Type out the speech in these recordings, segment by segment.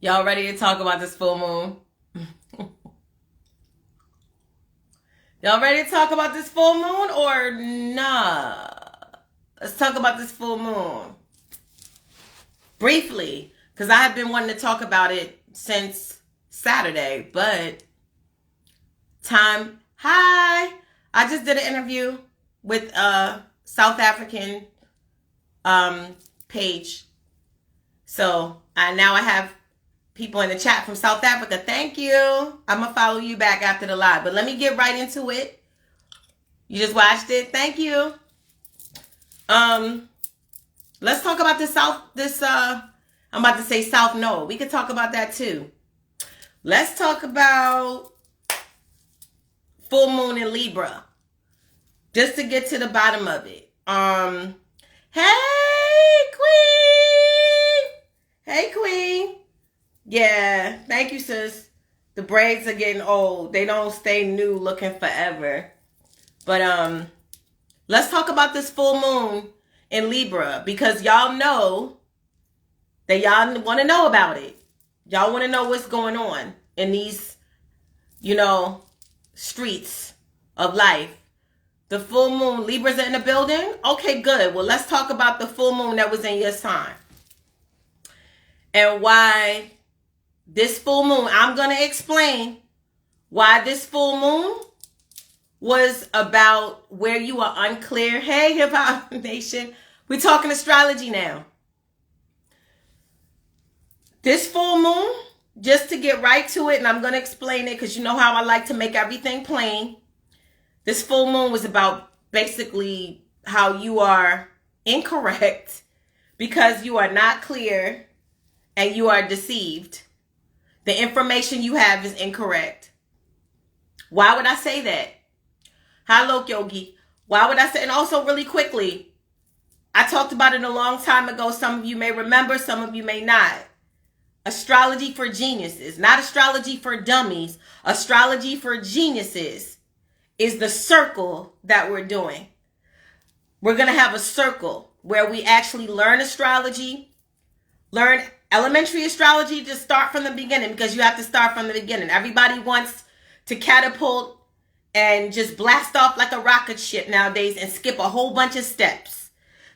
Y'all ready to talk about this full moon? Y'all ready to talk about this full moon or nah? Let's talk about this full moon. Briefly, because I have been wanting to talk about it since Saturday, but Hi! I just did an interview with a South African page. So now I have people in the chat from South Africa. Thank you. I'm going to follow you back after the live. But let me get right into it. You just watched it. Thank you. Let's talk about I'm about to say South Node. We could talk about that too. Let's talk about full moon in Libra. Just to get to the bottom of it. Hey, Queen. Hey, Queen. Yeah, thank you, sis. The braids are getting old. They don't stay new looking forever. But let's talk about this full moon in Libra, because y'all know that y'all want to know about it. Y'all want to know what's going on in these, streets of life. The full moon, Libras are in the building? Okay, good. Well, let's talk about the full moon that was in your sign. And why this full moon, I'm going to explain why this full moon was about where you are unclear. Hey, Hip Hop Nation. We're talking astrology now. This full moon, just to get right to it, and I'm going to explain it because you know how I like to make everything plain. This full moon was about basically how you are incorrect because you are not clear and you are deceived. The information you have is incorrect. Why would I say that? Hi, Lok Yogi. Why would I say? And also really quickly, I talked about it a long time ago. Some of you may remember, some of you may not. Astrology for geniuses, not astrology for dummies. Astrology for geniuses is the circle that we're doing. We're going to have a circle where we actually learn astrology, learn elementary astrology, to start from the beginning, because you have to start from the beginning. Everybody wants to catapult and just blast off like a rocket ship nowadays and skip a whole bunch of steps.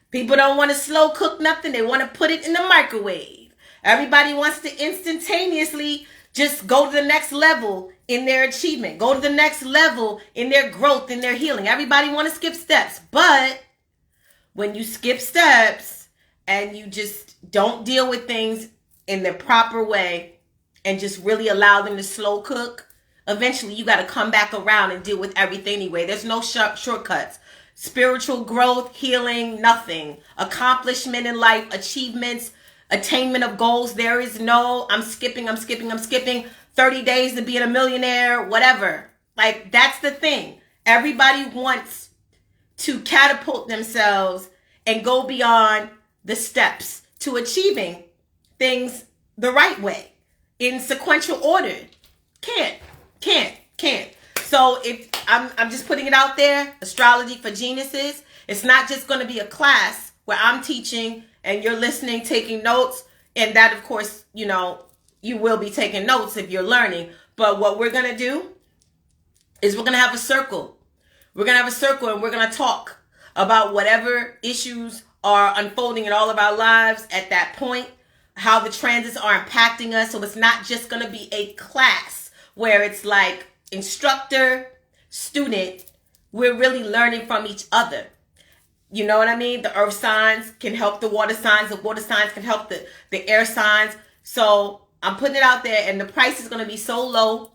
People don't want to slow cook nothing. They want to put it in the microwave. Everybody wants to instantaneously just go to the next level in their achievement. Go to the next level in their growth, in their healing. Everybody want to skip steps. But when you skip steps and you just don't deal with things in the proper way and just really allow them to slow cook, eventually you got to come back around and deal with everything anyway. There's no shortcuts. Spiritual growth, healing, nothing. Accomplishment in life, achievements, attainment of goals. There is no, I'm skipping 30 days to being a millionaire, whatever. Like, that's the thing. Everybody wants to catapult themselves and go beyond the steps to achieving things the right way in sequential order. Can't. So if I'm just putting it out there, astrology for geniuses. It's not just going to be a class where I'm teaching and you're listening, taking notes. And that, of course, you will be taking notes if you're learning. But what we're going to do is we're going to have a circle. We're going to have a circle and we're going to talk about whatever issues are unfolding in all of our lives at that point, how the transits are impacting us. So it's not just going to be a class where it's like instructor, student. We're really learning from each other. You know what I mean? The earth signs can help the water signs. The water signs can help the air signs. So I'm putting it out there, and the price is going to be so low.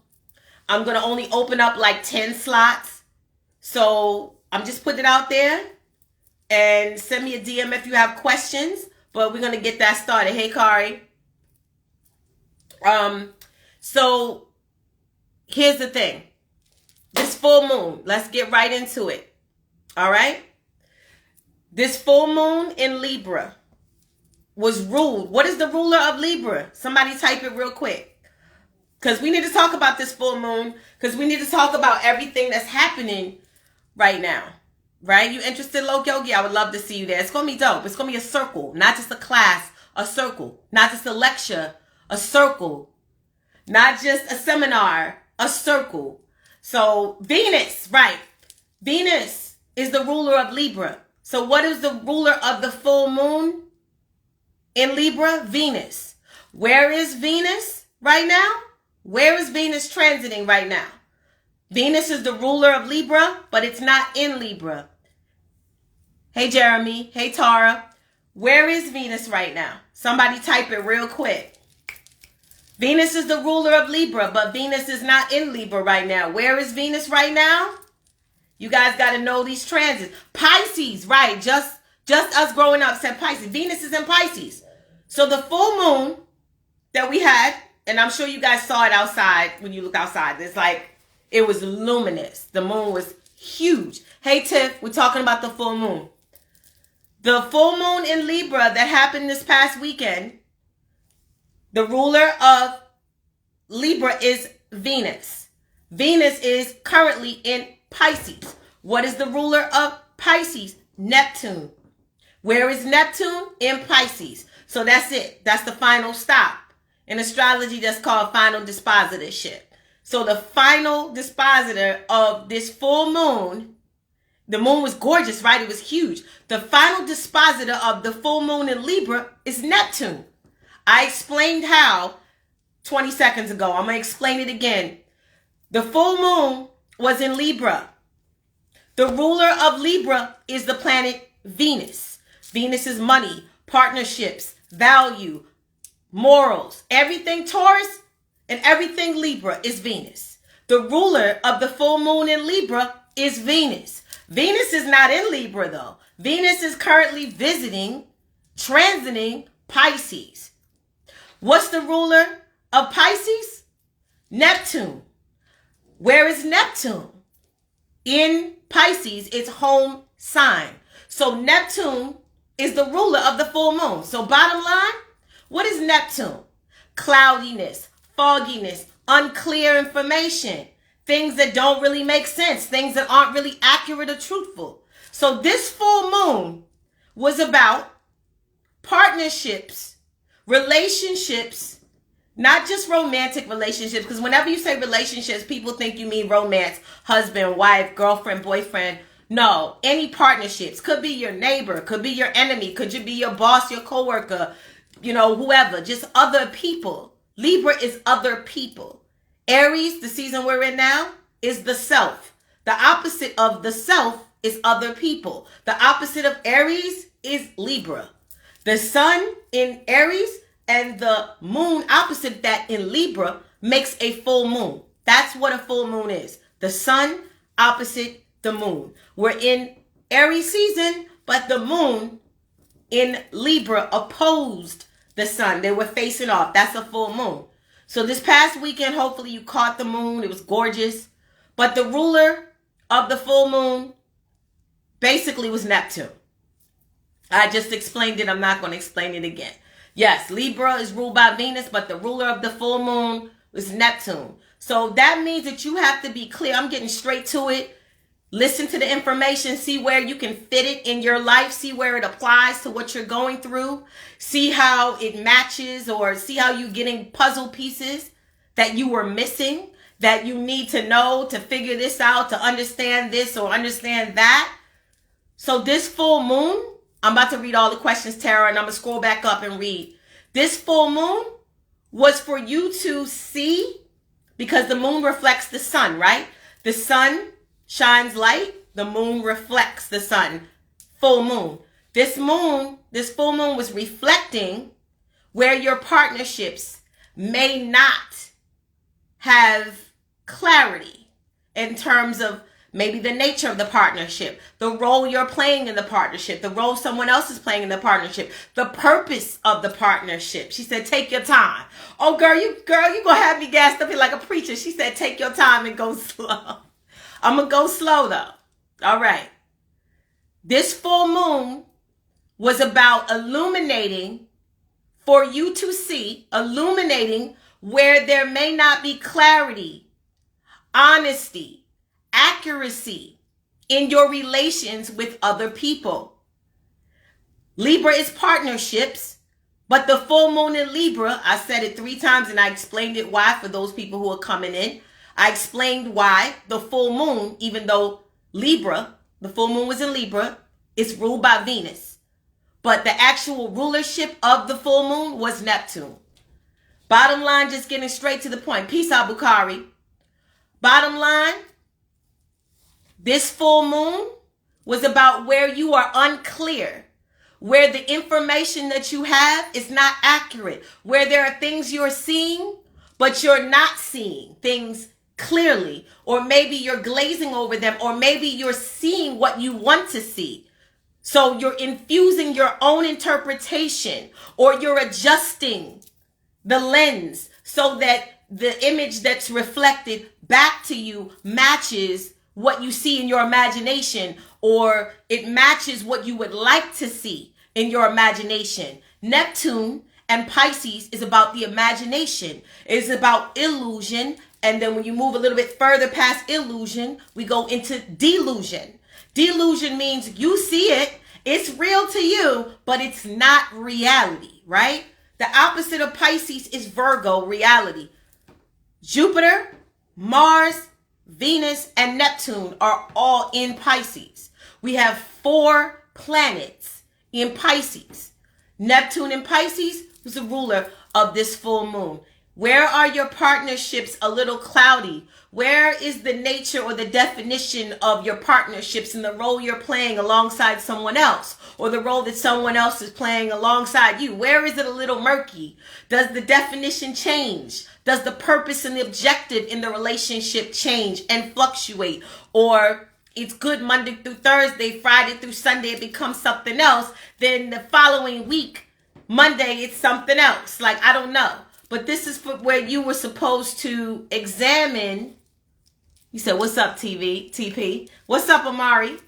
I'm going to only open up like 10 slots. So I'm just putting it out there, and send me a DM if you have questions. But we're going to get that started. Hey, Kari. So here's the thing. This full moon, let's get right into it. All right? This full moon in Libra was ruled. What is the ruler of Libra? Somebody type it real quick. Because we need to talk about this full moon. Because we need to talk about everything that's happening right now. Right? You interested, Lok Yogi? I would love to see you there. It's going to be dope. It's going to be a circle. Not just a class. A circle. Not just a lecture. a circle, not just a seminar, a circle. So Venus, right? Venus is the ruler of Libra. So what is the ruler of the full moon in Libra? Venus. Where is Venus right now? Where is Venus transiting right now? Venus is the ruler of Libra, but it's not in Libra. Hey, Jeremy. Hey, Tara. Where is Venus right now? Somebody type it real quick. Venus is the ruler of Libra, but Venus is not in Libra right now. Where is Venus right now? You guys got to know these transits. Pisces, right? Just us growing up said Pisces. Venus is in Pisces. So the full moon that we had, and I'm sure you guys saw it outside when you look outside. It's like, it was luminous. The moon was huge. Hey, Tiff, we're talking about the full moon. The full moon in Libra that happened this past weekend, the ruler of Libra is Venus. Venus is currently in Pisces. What is the ruler of Pisces? Neptune. Where is Neptune? In Pisces. So that's it. That's the final stop. In astrology, that's called final dispositorship. So the final dispositor of this full moon, the moon was gorgeous, right? It was huge. The final dispositor of the full moon in Libra is Neptune. I explained how 20 seconds ago. I'm going to explain it again. The full moon was in Libra. The ruler of Libra is the planet Venus. Venus is money, partnerships, value, morals. Everything Taurus and everything Libra is Venus. The ruler of the full moon in Libra is Venus. Venus is not in Libra though. Venus is currently transiting Pisces. What's the ruler of Pisces? Neptune. Where is Neptune? In Pisces, its home sign. So Neptune is the ruler of the full moon. So bottom line, what is Neptune? Cloudiness, fogginess, unclear information, things that don't really make sense, things that aren't really accurate or truthful. So this full moon was about partnerships, relationships, not just romantic relationships, because whenever you say relationships, people think you mean romance, husband, wife, girlfriend, boyfriend. No, any partnerships. Could be your neighbor, could be your enemy, could you be your boss, your coworker, whoever, just other people. Libra is other people. Aries, the season we're in now, is the self. The opposite of the self is other people. The opposite of Aries is Libra. The sun in Aries and the moon opposite that in Libra makes a full moon. That's what a full moon is. The sun opposite the moon. We're in Aries season, but the moon in Libra opposed the sun. They were facing off. That's a full moon. So this past weekend, hopefully you caught the moon. It was gorgeous. But the ruler of the full moon basically was Neptune. I just explained it. I'm not going to explain it again. Yes, Libra is ruled by Venus, but the ruler of the full moon is Neptune. So that means that you have to be clear. I'm getting straight to it. Listen to the information. See where you can fit it in your life. See where it applies to what you're going through. See how it matches, or see how you're getting puzzle pieces that you were missing, that you need to know to figure this out, to understand this or understand that. So this full moon, I'm about to read all the questions, Tara, and I'm going to scroll back up and read. This full moon was for you to see, because the moon reflects the sun, right? The sun shines light. The moon reflects the sun. Full moon. This full moon was reflecting where your partnerships may not have clarity in terms of maybe the nature of the partnership, the role you're playing in the partnership, the role someone else is playing in the partnership, the purpose of the partnership. She said, take your time. Oh, girl, you gonna have me gassed up here like a preacher. She said, take your time and go slow. I'm gonna go slow though. All right. This full moon was about illuminating for you to see, illuminating where there may not be clarity, honesty, accuracy in your relations with other people. Libra is partnerships. But the full moon in Libra, I said it 3 times and I explained it why for those people who are coming in. I explained why the full moon, even though Libra, the full moon was in Libra, it's ruled by Venus. But the actual rulership of the full moon was Neptune. Bottom line, just getting straight to the point. Peace out, Bukhari. Bottom line, this full moon was about where you are unclear, where the information that you have is not accurate, where there are things you're seeing, but you're not seeing things clearly, or maybe you're glazing over them, or maybe you're seeing what you want to see. So you're infusing your own interpretation, or you're adjusting the lens so that the image that's reflected back to you matches what you see in your imagination, or it matches what you would like to see in your imagination. Neptune and Pisces is about the imagination. It's about illusion. And then when you move a little bit further past illusion, we go into delusion. Delusion means you see it, it's real to you, but it's not reality, right? The opposite of Pisces is Virgo, reality. Jupiter, Mars, Venus, and Neptune are all in Pisces. We have 4 planets in Pisces. Neptune in Pisces was the ruler of this full moon. Where are your partnerships a little cloudy? Where is the nature or the definition of your partnerships and the role you're playing alongside someone else, or the role that someone else is playing alongside you? Where is it a little murky? Does the definition change? Does the purpose and the objective in the relationship change and fluctuate? Or it's good Monday through Thursday, Friday through Sunday, it becomes something else. Then the following week, Monday, it's something else. Like, I don't know. But this is for where you were supposed to examine. You said, what's up, TP? What's up, Amari?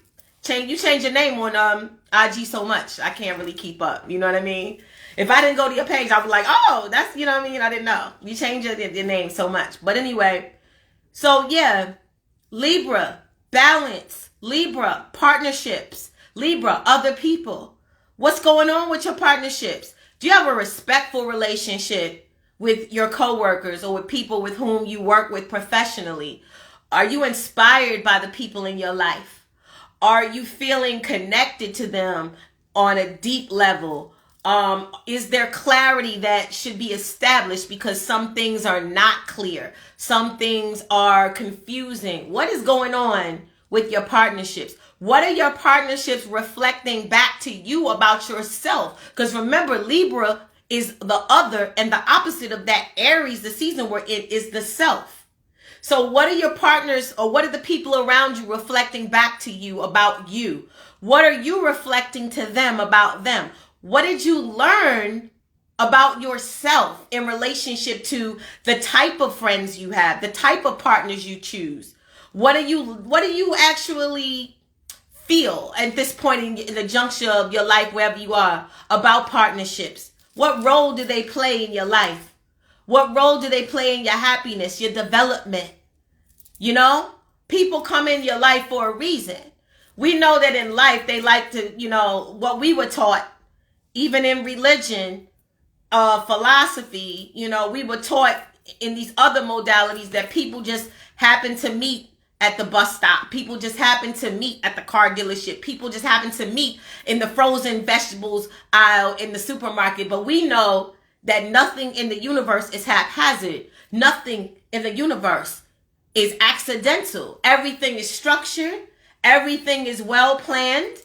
You change your name on IG so much. I can't really keep up. You know what I mean? If I didn't go to your page, I'd be like, oh, that's, you know what I mean? I didn't know. You change your name so much. But anyway, so yeah, Libra, balance. Libra, partnerships. Libra, other people. What's going on with your partnerships? Do you have a respectful relationship with your coworkers or with people with whom you work with professionally? Are you inspired by the people in your life? Are you feeling connected to them on a deep level? Is there clarity that should be established because some things are not clear? Some things are confusing. What is going on with your partnerships? What are your partnerships reflecting back to you about yourself? Because remember, Libra is the other, and the opposite of that, Aries, the season we're in, is the self. So what are your partners, or what are the people around you reflecting back to you about you? What are you reflecting to them about them? What did you learn about yourself in relationship to the type of friends you have, the type of partners you choose? What do you actually feel at this point in the juncture of your life, wherever you are, about partnerships? What role do they play in your life? What role do they play in your happiness, your development? You know, people come in your life for a reason. We know that in life, they like to, you know, what we were taught, even in religion, philosophy, you know, we were taught in these other modalities that people just happen to meet at the bus stop. People just happen to meet at the car dealership. People just happen to meet in the frozen vegetables aisle in the supermarket. But we know that nothing in the universe is haphazard. Nothing in the universe is accidental. Everything is structured. Everything is well planned.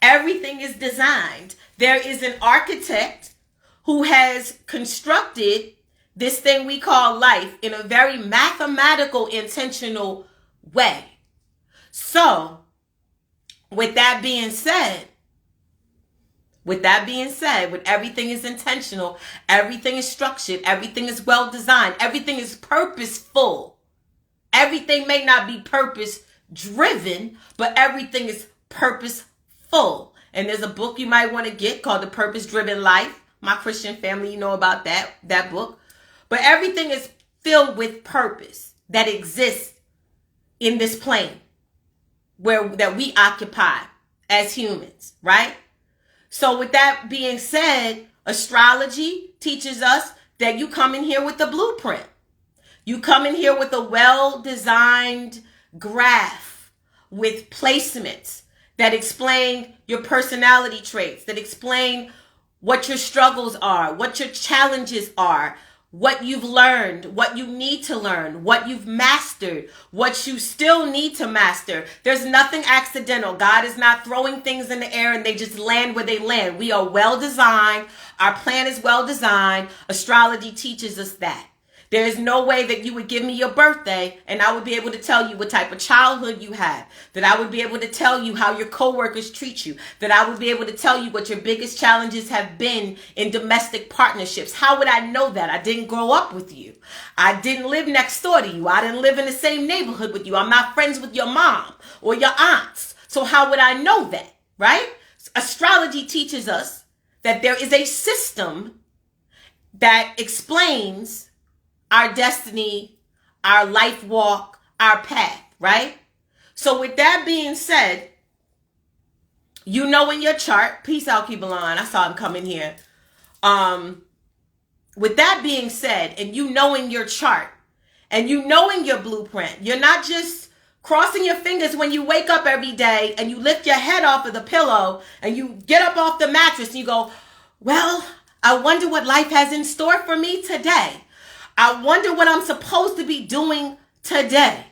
Everything is designed. There is an architect who has constructed this thing we call life in a very mathematical, intentional way. So, with that being said, with everything is intentional, everything is structured, everything is well designed, everything is purposeful. Everything may not be purpose driven, but everything is purposeful. And there's a book you might want to get called The Purpose Driven Life. My Christian family, you know about that book. But everything is filled with purpose that exists in this plane that we occupy as humans, right? So with that being said, Astrology teaches us that you come in here with the blueprint. You come in here with a well-designed graph with placements that explain your personality traits, that explain what your struggles are, what your challenges are, what you've learned, what you need to learn, what you've mastered, what you still need to master. There's nothing accidental. God is not throwing things in the air and they just land where they land. We are well designed. Our plan is well designed. Astrology teaches us that. There is no way that you would give me your birthday and I would be able to tell you what type of childhood you had, that I would be able to tell you how your coworkers treat you, that I would be able to tell you what your biggest challenges have been in domestic partnerships. How would I know that? I didn't grow up with you. I didn't live next door to you. I didn't live in the same neighborhood with you. I'm not friends with your mom or your aunts. So how would I know that, right? Astrology teaches us that there is a system that explains our destiny, our life walk, our path, right? So with that being said, you know in your chart, peace out, Kibalon. I saw him come in here. With that being said, and you know in your chart, and you know in your blueprint, you're not just crossing your fingers when you wake up every day and you lift your head off of the pillow and you get up off the mattress and you go, well, I wonder what life has in store for me today. I wonder what I'm supposed to be doing today.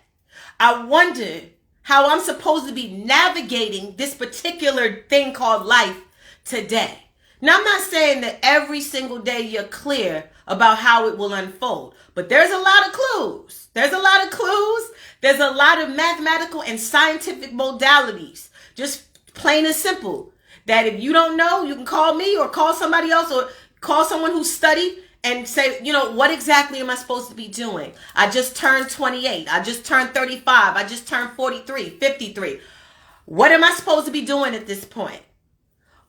I wonder how I'm supposed to be navigating this particular thing called life today. Now, I'm not saying that every single day you're clear about how it will unfold, but there's a lot of clues. There's a lot of clues. There's a lot of mathematical and scientific modalities, just plain and simple, that if you don't know, you can call me or call somebody else or call someone who studied and say, you know, what exactly am I supposed to be doing? I just turned 28. I just turned 35. I just turned 43, 53. What am I supposed to be doing at this point?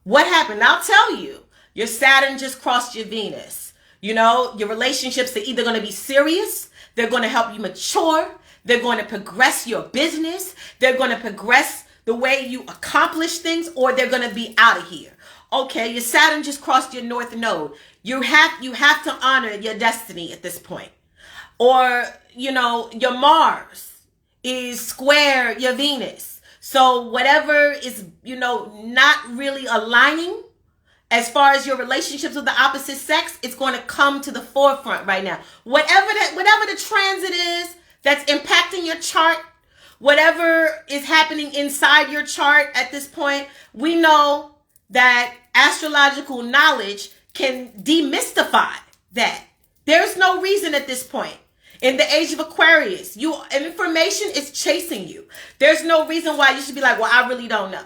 What happened? I'll tell you. Your Saturn just crossed your Venus. You know, your relationships are either going to be serious. They're going to help you mature. They're going to progress your business. They're going to progress the way you accomplish things, or they're going to be out of here. Okay, your Saturn just crossed your North Node. You have to honor your destiny at this point. Or, you know, your Mars is square your Venus. So whatever is, you know, not really aligning as far as your relationships with the opposite sex, it's going to come to the forefront right now. Whatever the transit is that's impacting your chart, whatever is happening inside your chart at this point, we know that astrological knowledge can demystify that. There's no reason at this point. In the age of Aquarius, information is chasing you. There's no reason why you should be like, well, I really don't know.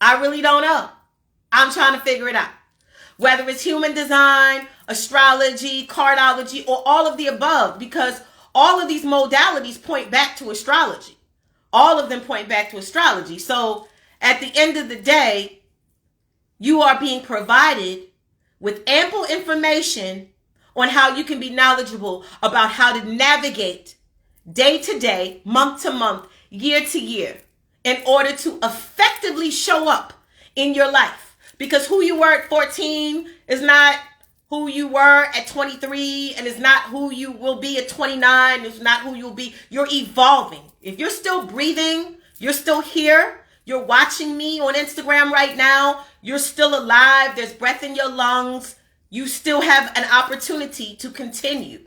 I really don't know. I'm trying to figure it out. Whether it's human design, astrology, cardology, or all of the above, because all of these modalities point back to astrology. All of them point back to astrology. So at the end of the day, you are being provided with ample information on how you can be knowledgeable about how to navigate day to day, month to month, year to year, in order to effectively show up in your life. Because who you were at 14 is not who you were at 23, and is not who you will be at 29. It's not who you'll be. You're evolving. If you're still breathing, you're still here. You're watching me on Instagram right now. You're still alive. There's breath in your lungs. You still have an opportunity to continue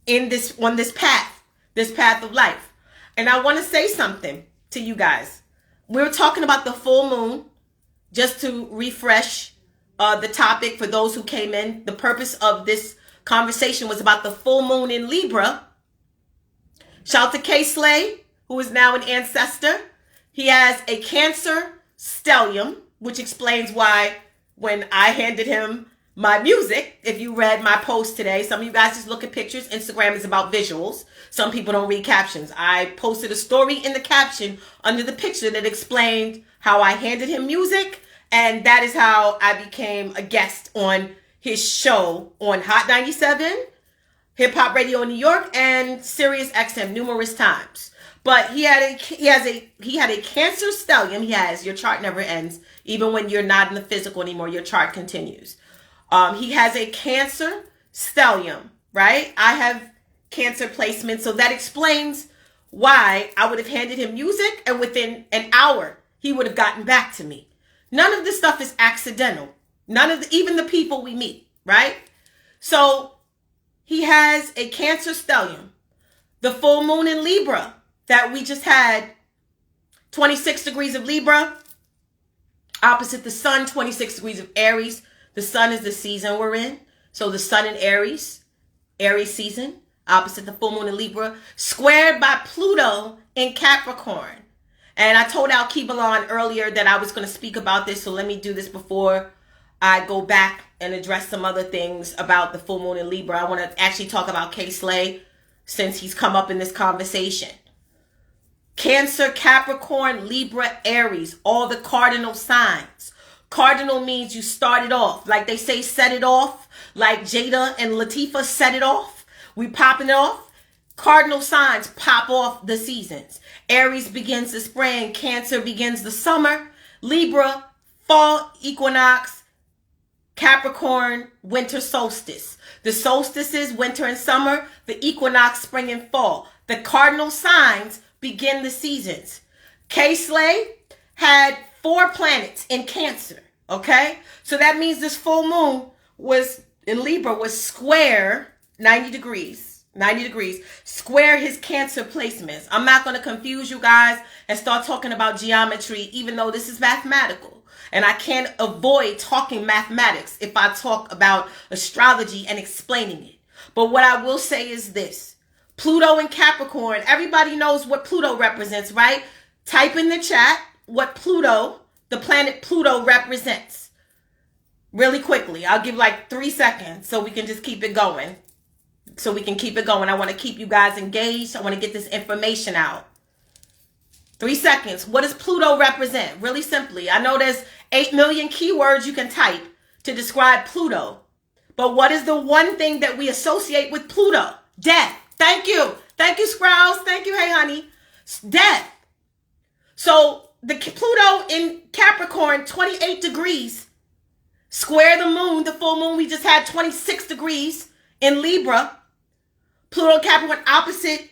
on this path of life. And I want to say something to you guys. We were talking about the full moon, just to refresh the topic for those who came in. The purpose of this conversation was about the full moon in Libra. Shout out to K Slay, who is now an ancestor. He has a Cancer stellium, which explains why when I handed him my music, if you read my post today, some of you guys just look at pictures. Instagram is about visuals. Some people don't read captions. I posted a story in the caption under the picture that explained how I handed him music, and that is how I became a guest on his show on Hot 97, Hip Hop Radio in New York, and Sirius XM numerous times. But he had a Cancer stellium. Your chart never ends. Even when you're not in the physical anymore, your chart continues. He has a Cancer stellium, right? I have Cancer placement, so that explains why I would have handed him music and within an hour he would have gotten back to me. None of this stuff is accidental. Even the people we meet, right? So he has a Cancer stellium. The full moon in Libra that we just had, 26 degrees of Libra, opposite the sun, 26 degrees of Aries. The sun is the season we're in. So the sun in Aries season, opposite the full moon in Libra, squared by Pluto in Capricorn. And I told Al-Kibalon earlier that I was going to speak about this, so let me do this before I go back and address some other things about the full moon in Libra. I want to actually talk about K-Slay since he's come up in this conversation. Cancer, Capricorn, Libra, Aries, all the cardinal signs. Cardinal means you started off. Like they say, set it off. Like Jada and Latifah set it off. We popping it off. Cardinal signs pop off the seasons. Aries begins the spring. Cancer begins the summer. Libra, fall equinox. Capricorn, winter solstice. The solstices, winter and summer. The equinox, spring and fall. The cardinal signs begin the seasons. K-Slay had 4 planets in Cancer. Okay? So that means this full moon was in Libra was square 90 degrees, square his Cancer placements. I'm not going to confuse you guys and start talking about geometry, even though this is mathematical. And I can't avoid talking mathematics if I talk about astrology and explaining it. But what I will say is this. Pluto and Capricorn, everybody knows what Pluto represents, right? Type in the chat what Pluto, the planet Pluto represents. Really quickly. I'll give like 3 seconds so we can just keep it going. I want to keep you guys engaged. I want to get this information out. 3 seconds. What does Pluto represent? Really simply. I know there's 8 million keywords you can type to describe Pluto. But what is the one thing that we associate with Pluto? Death. Thank you. Thank you, Sprouse. Thank you. Hey, honey. Death. So the Pluto in Capricorn, 28 degrees. Square the moon, the full moon, we just had 26 degrees in Libra. Pluto Capricorn opposite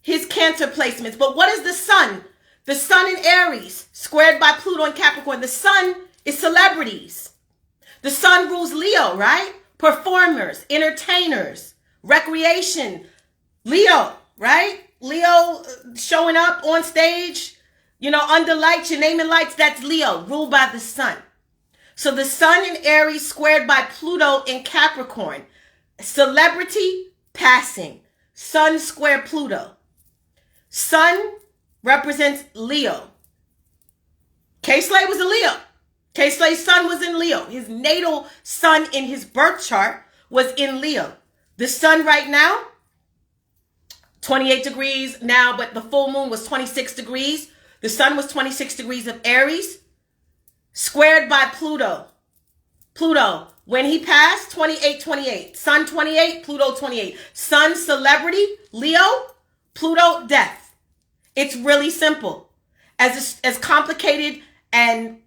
his Cancer placements. But what is the sun? The sun in Aries, squared by Pluto and Capricorn. The sun is celebrities. The sun rules Leo, right? Performers, entertainers, recreation. Leo, right? Leo showing up on stage, under lights, you're naming lights. That's Leo, ruled by the sun. So the sun in Aries squared by Pluto in Capricorn. Celebrity passing. Sun square Pluto. Sun represents Leo. K-Slay was a Leo. K-Slay's sun was in Leo. His natal sun in his birth chart was in Leo. The sun right now, 28 degrees now, but the full moon was 26 degrees. The sun was 26 degrees of Aries, squared by Pluto. Pluto, when he passed, 28. Sun 28, Pluto 28. Sun celebrity, Leo, Pluto death. It's really simple. As complicated and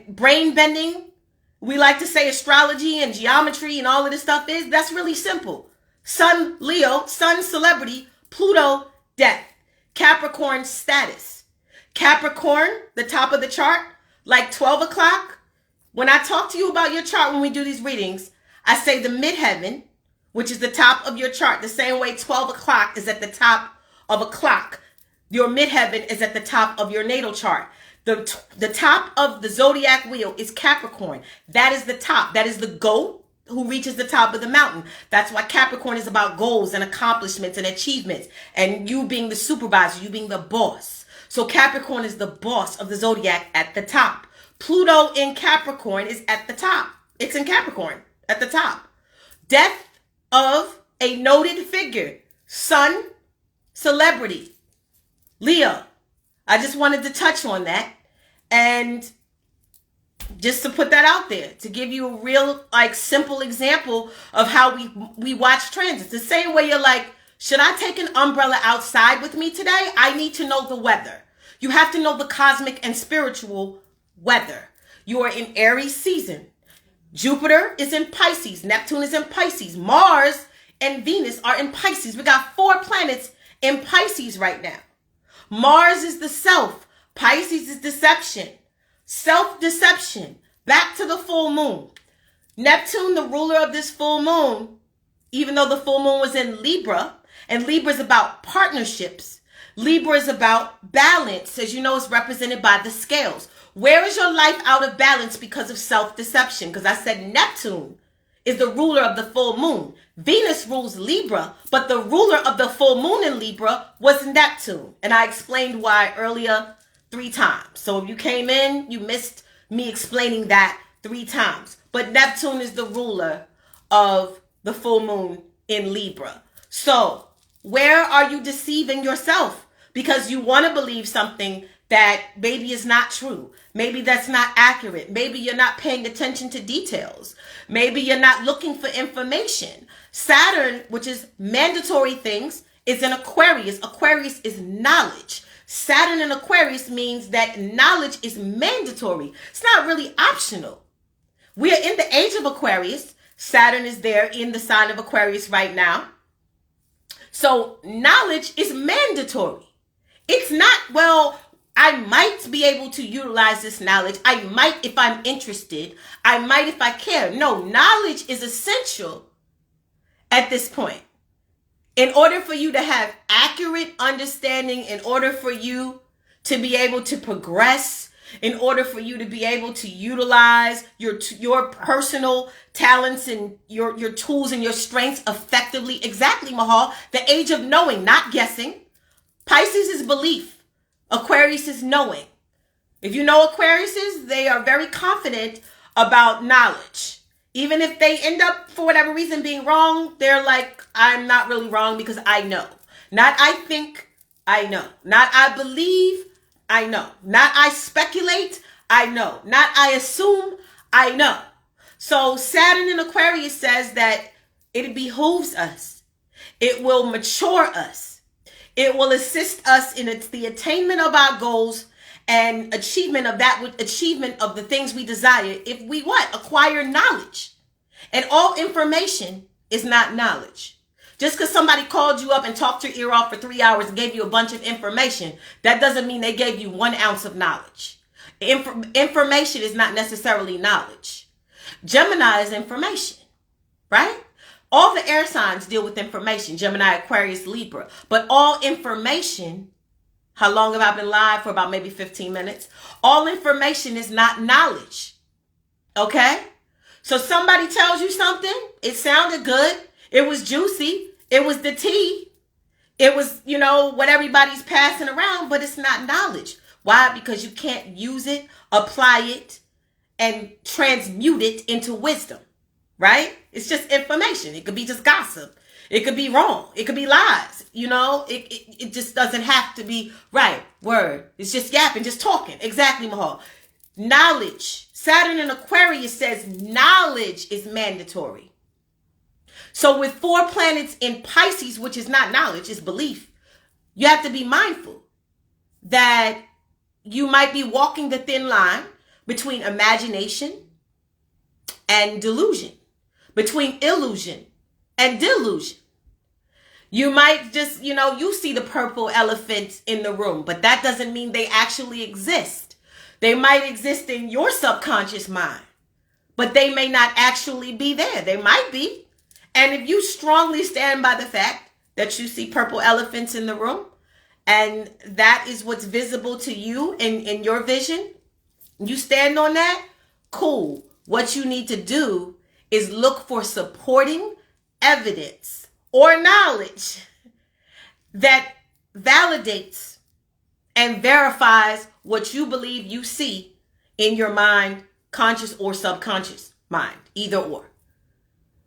brain bending, we like to say astrology and geometry and all of this stuff is, that's really simple. Sun Leo, Sun celebrity, Pluto death. Capricorn status. Capricorn, the top of the chart, like 12 o'clock. When I talk to you about your chart when we do these readings, I say the midheaven, which is the top of your chart, the same way 12 o'clock is at the top of a clock. Your midheaven is at the top of your natal chart. The top of the zodiac wheel is Capricorn. That is the top. That is the goat who reaches the top of the mountain. That's why Capricorn is about goals and accomplishments and achievements. And you being the supervisor, you being the boss. So Capricorn is the boss of the zodiac at the top. Pluto in Capricorn is at the top. It's in Capricorn at the top. Death of a noted figure. Sun, celebrity. Leo. I just wanted to touch on that. And just to put that out there, to give you a real, simple example of how we watch transits. The same way you're like, should I take an umbrella outside with me today? I need to know the weather. You have to know the cosmic and spiritual weather. You are in Aries season. Jupiter is in Pisces. Neptune is in Pisces. Mars and Venus are in Pisces. We got 4 planets in Pisces right now. Mars is the self. Pisces is deception. Self-deception. Back to the full moon. Neptune, the ruler of this full moon, even though the full moon was in Libra, and Libra is about partnerships. Libra is about balance. As you know, it's represented by the scales. Where is your life out of balance because of self-deception? Because I said Neptune is the ruler of the full moon. Venus rules Libra, but the ruler of the full moon in Libra was Neptune. And I explained why earlier 3 times. So if you came in, you missed me explaining that 3 times. But Neptune is the ruler of the full moon in Libra. So where are you deceiving yourself? Because you want to believe something that maybe is not true. Maybe that's not accurate. Maybe you're not paying attention to details. Maybe you're not looking for information. Saturn, which is mandatory things, is in Aquarius. Aquarius is knowledge. Saturn in Aquarius means that knowledge is mandatory. It's not really optional. We are in the age of Aquarius. Saturn is there in the sign of Aquarius right now. So knowledge is mandatory. It's not, well, I might be able to utilize this knowledge. I might if I'm interested. I might if I care. No, knowledge is essential at this point. In order for you to have accurate understanding, in order for you to be able to progress, in order for you to be able to utilize your personal talents and your tools and your strengths effectively. Exactly, Mahal. The age of knowing, not guessing. Pisces is belief. Aquarius is knowing. If you know Aquariuses, they are very confident about knowledge. Even if they end up, for whatever reason, being wrong, they're like, I'm not really wrong because I know. Not I think, I know. Not I believe, I know. Not I speculate, I know. Not I assume, I know. So Saturn in Aquarius says that it behooves us. It will mature us. It will assist us in the attainment of our goals and achievement of the things we desire if we acquire knowledge. And all information is not knowledge. Just because somebody called you up and talked your ear off for 3 hours and gave you a bunch of information, that doesn't mean they gave you 1 ounce of knowledge. Information is not necessarily knowledge. Gemini is information, right? All the air signs deal with information. Gemini, Aquarius, Libra. But all information, how long have I been live? For about maybe 15 minutes. All information is not knowledge. Okay? So somebody tells you something. It sounded good. It was juicy. It was the tea. It was, what everybody's passing around, but it's not knowledge. Why? Because you can't use it, apply it, and transmute it into wisdom. Right? It's just information. It could be just gossip. It could be wrong. It could be lies. It just doesn't have to be right. Word. It's just yapping, just talking. Exactly, Mahal. Knowledge. Saturn in Aquarius says knowledge is mandatory. So with 4 planets in Pisces, which is not knowledge, it's belief, you have to be mindful that you might be walking the thin line between imagination and delusion, between illusion and delusion. You might just, you see the purple elephant in the room, but that doesn't mean they actually exist. They might exist in your subconscious mind, but they may not actually be there. They might be. And if you strongly stand by the fact that you see purple elephants in the room, and that is what's visible to you in your vision, you stand on that, cool. What you need to do is look for supporting evidence or knowledge that validates and verifies what you believe you see in your mind, conscious or subconscious mind, either or.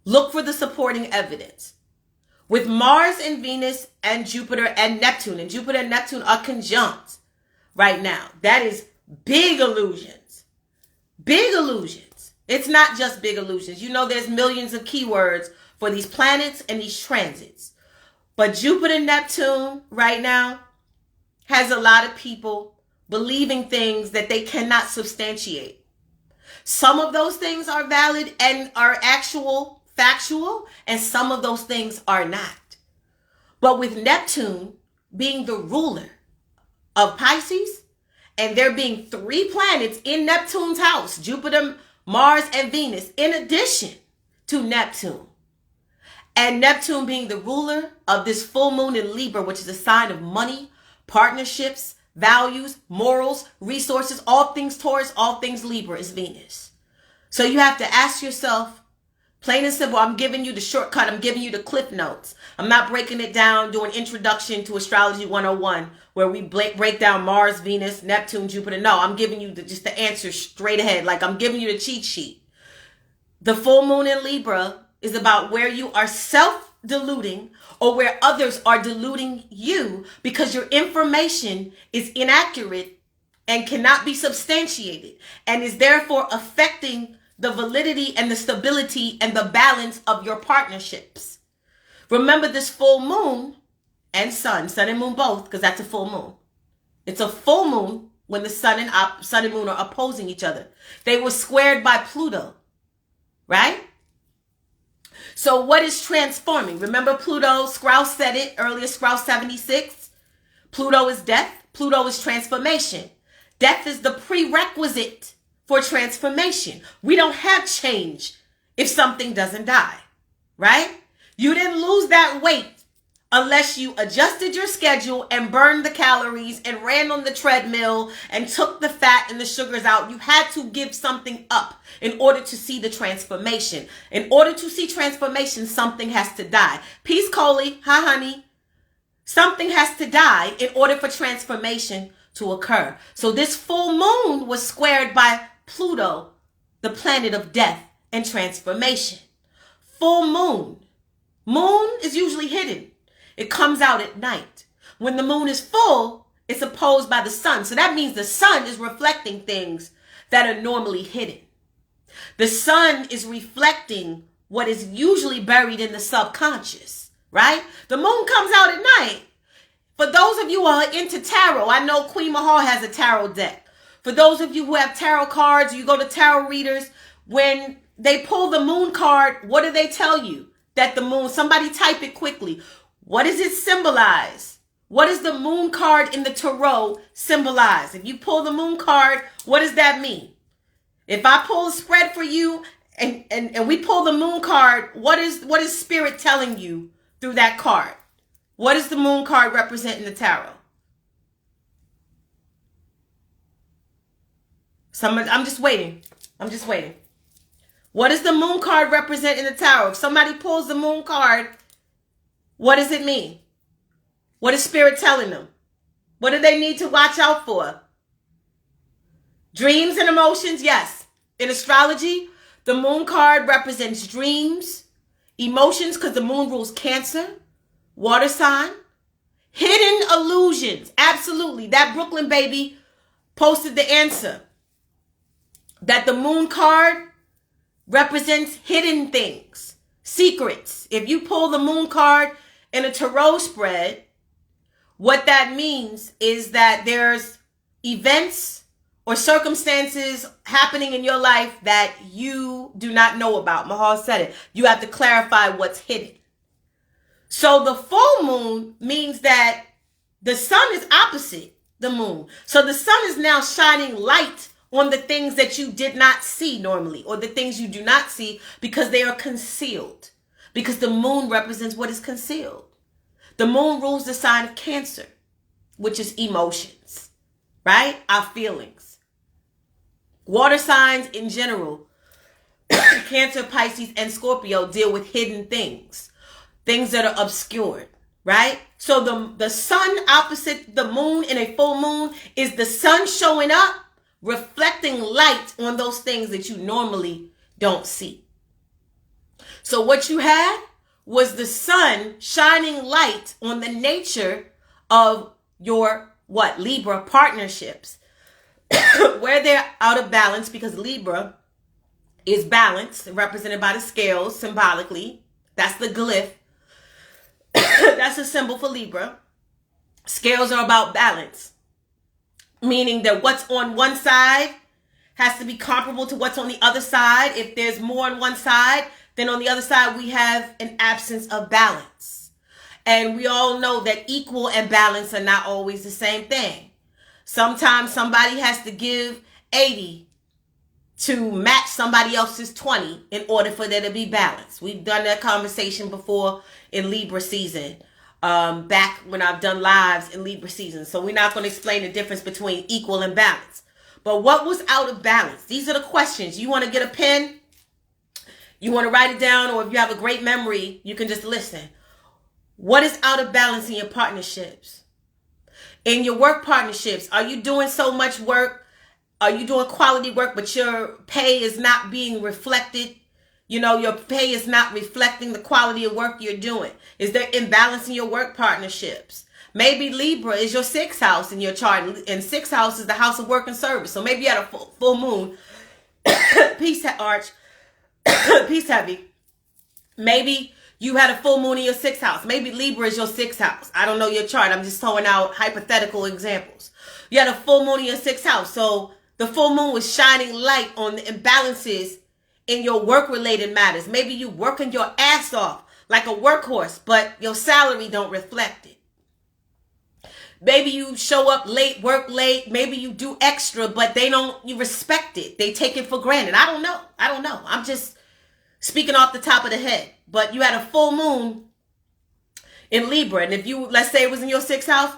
Look for the supporting evidence. With Mars and Venus and Jupiter and Neptune are conjunct right now. That is big illusions. Big illusions. It's not just big illusions. There's millions of keywords for these planets and these transits. But Jupiter, Neptune right now has a lot of people believing things that they cannot substantiate. Some of those things are valid and are actual, factual, and some of those things are not. But with Neptune being the ruler of Pisces, and there being 3 planets in Neptune's house, Jupiter, Mars, and Venus, in addition to Neptune, and Neptune being the ruler of this full moon in Libra, which is a sign of money, partnerships, values, morals, resources, all things Taurus, all things Libra is Venus. So you have to ask yourself, plain and simple, I'm giving you the shortcut. I'm giving you the cliff notes. I'm not breaking it down, doing introduction to astrology 101, where we break down Mars, Venus, Neptune, Jupiter. No, I'm giving you just the answer straight ahead. Like I'm giving you the cheat sheet. The full moon in Libra is about where you are self-deluding or where others are deluding you because your information is inaccurate and cannot be substantiated and is therefore affecting the validity and the stability and the balance of your partnerships. Remember this full moon and sun and moon both, because that's a full moon. It's a full moon when the sun and moon are opposing each other. They were squared by Pluto, right? So what is transforming? Remember Pluto, Sprouse said it earlier, Sprouse 76. Pluto is death. Pluto is transformation. Death is the prerequisite for transformation. We don't have change if something doesn't die, right? You didn't lose that weight unless you adjusted your schedule and burned the calories and ran on the treadmill and took the fat and the sugars out. You had to give something up in order to see the transformation. In order to see transformation, something has to die. Peace, Coley. Hi, honey. Something has to die in order for transformation to occur. So this full moon was squared by Pluto, the planet of death and transformation. Full moon. Moon is usually hidden. It comes out at night. When the moon is full, it's opposed by the sun. So that means the sun is reflecting things that are normally hidden. The sun is reflecting what is usually buried in the subconscious, right? The moon comes out at night. For those of you who are into tarot, I know Queen Mahal has a tarot deck. For those of you who have tarot cards, you go to tarot readers, when they pull the moon card, what do they tell you? That the moon, somebody type it quickly. What does it symbolize? What does the moon card in the tarot symbolize? If you pull the moon card, what does that mean? If I pull a spread for you and we pull the moon card, what is spirit telling you through that card? What does the moon card represent in the tarot? I'm just waiting. What does the moon card represent in the tarot? If somebody pulls the moon card, what does it mean? What is spirit telling them? What do they need to watch out for? Dreams and emotions, yes. In astrology, the moon card represents dreams, emotions, because the moon rules Cancer, water sign, hidden illusions. Absolutely. That Brooklyn baby posted the answer. That the moon card represents hidden things, secrets. If you pull the moon card in a tarot spread, what that means is that there's events or circumstances happening in your life that you do not know about. Mahal said it. You have to clarify what's hidden. So the full moon means that the sun is opposite the moon. So the sun is now shining light on the things that you did not see normally, or the things you do not see because they are concealed. Because the moon represents what is concealed. The moon rules the sign of Cancer, which is emotions, right? Our feelings. Water signs in general, Cancer, Pisces, and Scorpio deal with hidden things. Things that are obscured, right? So the sun opposite the moon in a full moon is the sun showing up, reflecting light on those things that you normally don't see. So what you had was the sun shining light on the nature of your Libra partnerships, where they're out of balance, because Libra is balanced, represented by the scales symbolically. That's the glyph. That's a symbol for Libra. Scales are about balance, meaning that what's on one side has to be comparable to what's on the other side. If there's more on one side, then on the other side, we have an absence of balance. And we all know that equal and balance are not always the same thing. Sometimes somebody has to give 80 to match somebody else's 20 in order for there to be balance. We've done that conversation before in Libra season, back when I've done lives in Libra season. So we're not going to explain the difference between equal and balance. But what was out of balance? These are the questions. You want to get a pen? You want to write it down, or if you have a great memory, you can just listen. What is out of balance in your partnerships? In your work partnerships, are you doing so much work? Are you doing quality work, but your pay is not being reflected? You know, your pay is not reflecting the quality of work you're doing. Is there imbalance in your work partnerships? Maybe Libra is your 6th house in your chart, and 6th house is the house of work and service. So maybe you had a full moon, peace arch, peace heavy. Maybe you had a full moon in your 6th house. Maybe Libra is your 6th house. I don't know your chart. I'm just throwing out hypothetical examples. You had a full moon in your 6th house. So the full moon was shining light on the imbalances in your work-related matters. Maybe you working your ass off like a workhorse, but your salary don't reflect it. Maybe you show up late, work late. Maybe you do extra, but you respect it. They take it for granted. I don't know. I'm just speaking off the top of the head. But you had a full moon in Libra. And if you, let's say it was in your 6th house,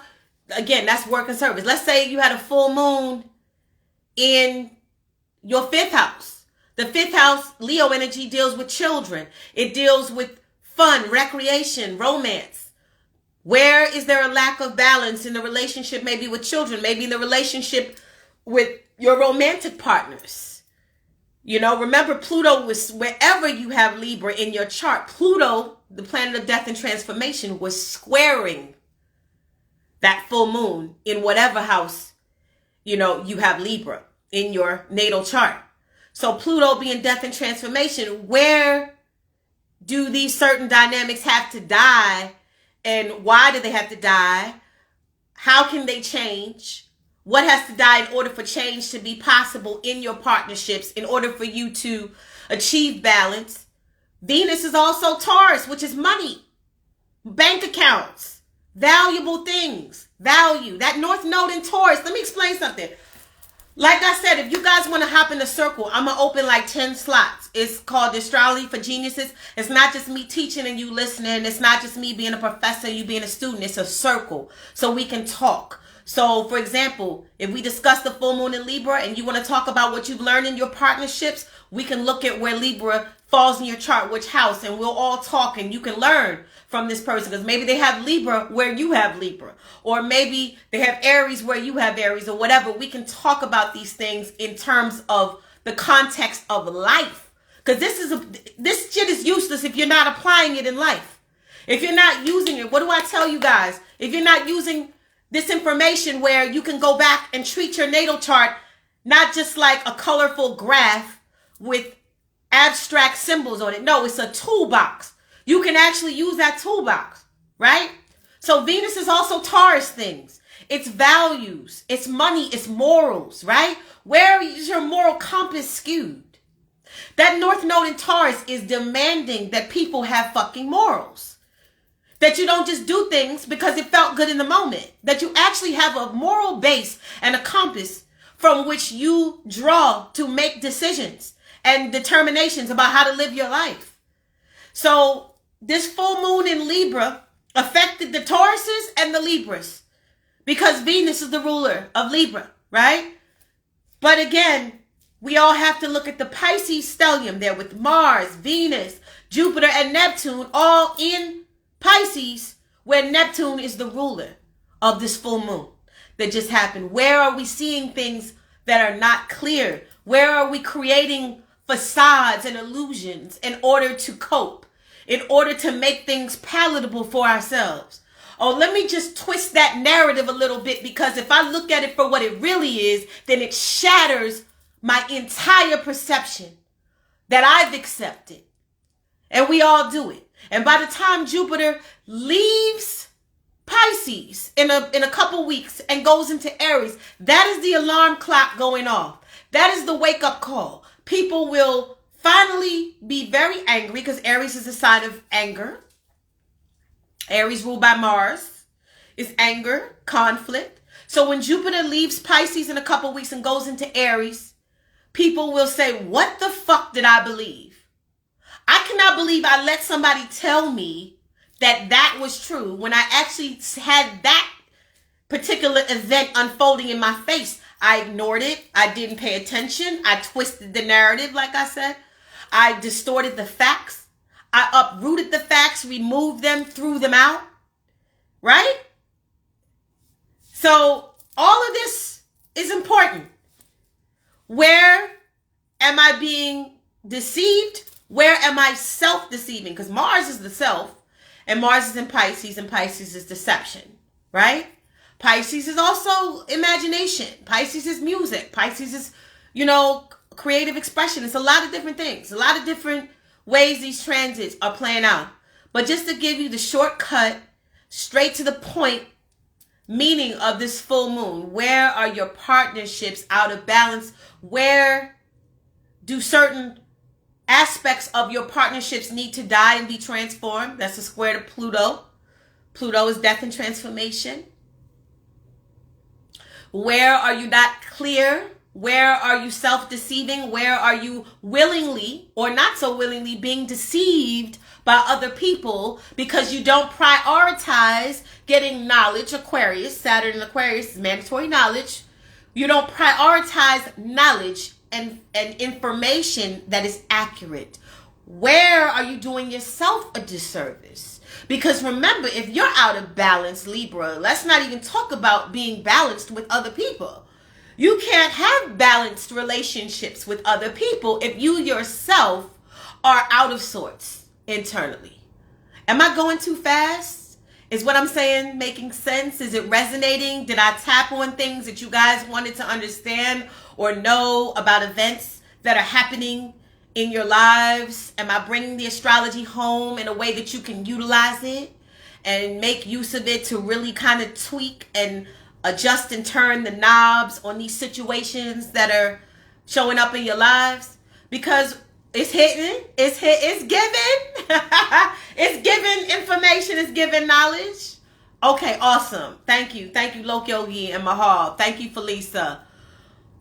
again, that's work and service. Let's say you had a full moon in your 5th house. The 5th house, Leo energy, deals with children. It deals with fun, recreation, romance. Where is there a lack of balance in the relationship, maybe with children, maybe in the relationship with your romantic partners? You know, remember Pluto was, wherever you have Libra in your chart, Pluto, the planet of death and transformation, was squaring that full moon in whatever house, you know, you have Libra in your natal chart. So Pluto being death and transformation, where do these certain dynamics have to die? And why do they have to die? How can they change? What has to die in order for change to be possible in your partnerships, in order for you to achieve balance? Venus is also Taurus, which is money, bank accounts, valuable things, value. That North Node in Taurus. Let me explain something. Like I said, if you guys want to hop in the circle, I'm going to open like 10 slots. It's called Astrology for Geniuses. It's not just me teaching and you listening. It's not just me being a professor and you being a student. It's a circle so we can talk. So, for example, if we discuss the full moon in Libra and you want to talk about what you've learned in your partnerships, we can look at where Libra falls in your chart, which house, and we'll all talk and you can learn from this person, because maybe they have Libra where you have Libra, or maybe they have Aries where you have Aries, or whatever. We can talk about these things in terms of the context of life, because this shit is useless if you're not applying it in life. If you're not using it, what do I tell you guys? If you're not using this information where you can go back and treat your natal chart not just like a colorful graph with abstract symbols on it. No, it's a toolbox. You can actually use that toolbox, right? So Venus is also Taurus things. It's values, it's money, it's morals, right? Where is your moral compass skewed? That North Node in Taurus is demanding that people have fucking morals. That you don't just do things because it felt good in the moment. That you actually have a moral base and a compass from which you draw to make decisions and determinations about how to live your life. So this full moon in Libra affected the Tauruses and the Libras because Venus is the ruler of Libra, right? But again, we all have to look at the Pisces stellium there with Mars, Venus, Jupiter, and Neptune all in Pisces, where Neptune is the ruler of this full moon that just happened. Where are we seeing things that are not clear? Where are we creating facades and illusions in order to cope, in order to make things palatable for ourselves? Oh, let me just twist that narrative a little bit, because if I look at it for what it really is, then it shatters my entire perception that I've accepted. And we all do it. And by the time Jupiter leaves Pisces in a couple weeks and goes into Aries, that is the alarm clock going off. That is the wake-up call. People will finally be very angry because Aries is a sign of anger. Aries ruled by Mars is anger, conflict. So when Jupiter leaves Pisces in a couple weeks and goes into Aries, people will say, what the fuck did I believe? I cannot believe I let somebody tell me that was true when I actually had that particular event unfolding in my face. I ignored it. I didn't pay attention. I twisted the narrative, like I said. I distorted the facts. I uprooted the facts, removed them, threw them out. Right? So all of this is important. Where am I being deceived? Where am I self-deceiving? Because Mars is the self, and Mars is in Pisces, and Pisces is deception, right? Pisces is also imagination. Pisces is music. Pisces is, creative expression. It's a lot of different things, a lot of different ways these transits are playing out. But just to give you the shortcut, straight to the point meaning of this full moon, where are your partnerships out of balance? Where do certain aspects of your partnerships need to die and be transformed? That's a square to Pluto. Pluto is death and transformation. Where are you not clear? Where are you self-deceiving? Where are you willingly or not so willingly being deceived by other people because you don't prioritize getting knowledge? Aquarius, Saturn and Aquarius is mandatory knowledge. You don't prioritize knowledge and information that is accurate. Where are you doing yourself a disservice? Because remember, if you're out of balance, Libra, let's not even talk about being balanced with other people. You can't have balanced relationships with other people if you yourself are out of sorts internally. Am I going too fast? Is what I'm saying making sense? Is it resonating? Did I tap on things that you guys wanted to understand or know about events that are happening in your lives? Am I bringing the astrology home in a way that you can utilize it and make use of it to really kind of tweak and adjust and turn the knobs on these situations that are showing up in your lives? Because it's hitting, it's giving, it's giving information, it's giving knowledge. Okay, awesome. Thank you, Lok Yogi and Mahal. Thank you, Felisa.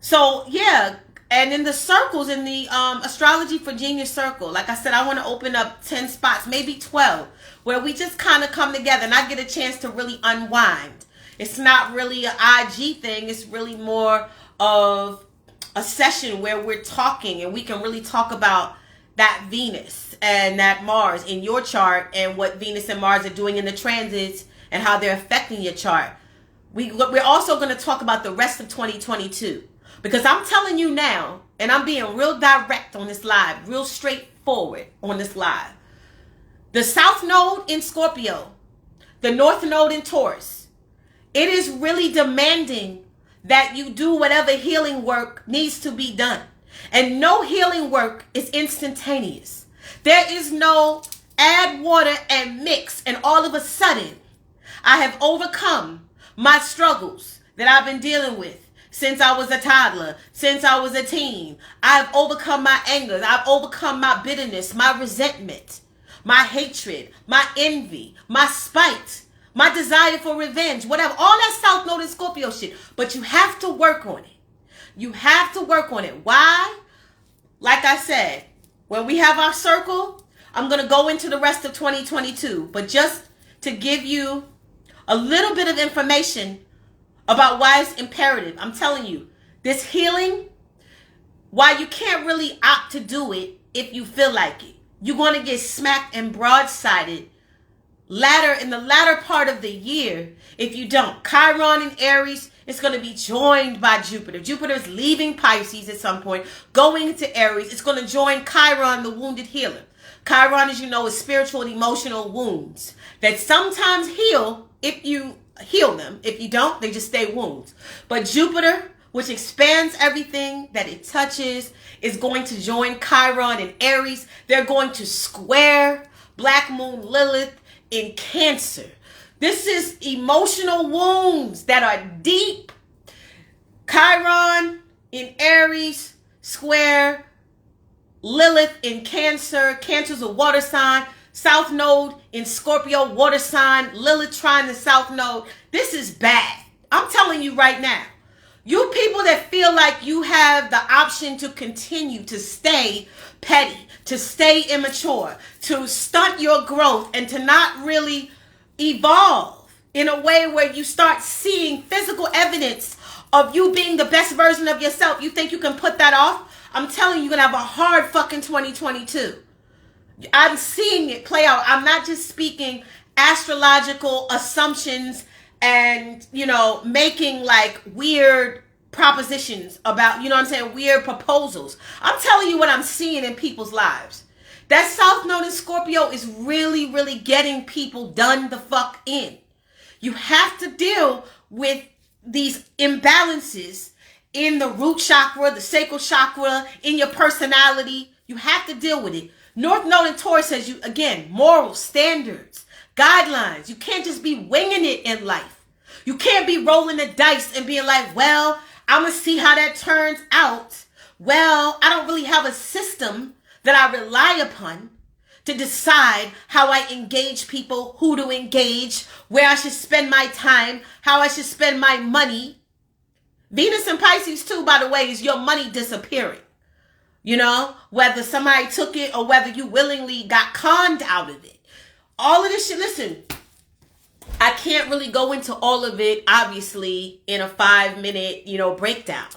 So yeah, and in the circles, in the Astrology for Genius Circle, like I said, I want to open up 10 spots, maybe 12, where we just kind of come together and I get a chance to really unwind. It's not really an IG thing. It's really more of a session where we're talking and we can really talk about that Venus and that Mars in your chart and what Venus and Mars are doing in the transits and how they're affecting your chart. We're also going to talk about the rest of 2022 because I'm telling you now, and I'm being real direct on this live, real straightforward on this live. The South Node in Scorpio, the North Node in Taurus, it is really demanding that you do whatever healing work needs to be done. And no healing work is instantaneous. There is no add water and mix and all of a sudden I have overcome my struggles that I've been dealing with since I was a toddler, since I was a teen. I've overcome my anger. I've overcome my bitterness, my resentment, my hatred, my envy, my spite, my desire for revenge, whatever, all that South Node and Scorpio shit. But you have to work on it. You have to work on it. Why? Like I said, when we have our circle, I'm going to go into the rest of 2022. But just to give you a little bit of information about why it's imperative, I'm telling you, this healing, why you can't really opt to do it if you feel like it. You're going to get smacked and broadsided in the latter part of the year if you don't. Chiron in Aries is going to be joined by Jupiter. Jupiter is leaving Pisces at some point, going to Aries. It's going to join Chiron, the wounded healer. Chiron, as you know, is spiritual and emotional wounds that sometimes heal if you heal them. If you don't, they just stay wounds. But Jupiter, which expands everything that it touches, is going to join Chiron in Aries. They're going to square Black Moon Lilith in Cancer. This is emotional wounds that are deep. Chiron in Aries, square Lilith in Cancer. Cancer's a water sign. South node in Scorpio, water sign. Lilith trine the South node. This is bad. I'm telling you right now. You people that feel like you have the option to continue to stay petty, to stay immature, to stunt your growth, and to not really evolve in a way where you start seeing physical evidence of you being the best version of yourself. You think you can put that off? I'm telling you, you're going to have a hard fucking 2022. I'm seeing it play out. I'm not just speaking astrological assumptions and, making like weird propositions about, weird proposals. I'm telling you what I'm seeing in people's lives. That South Node in Scorpio is really, really getting people done the fuck in. You have to deal with these imbalances in the root chakra, the sacral chakra, in your personality. You have to deal with it. North Node in Taurus says morals, standards, guidelines. You can't just be winging it in life. You can't be rolling the dice and being like, well, I'm going to see how that turns out. Well, I don't really have a system that I rely upon to decide how I engage people, who to engage, where I should spend my time, how I should spend my money. Venus and Pisces too, by the way, is your money disappearing. Whether somebody took it or whether you willingly got conned out of it. All of this shit, listen, I can't really go into all of it, obviously, in a 5-minute, breakdown.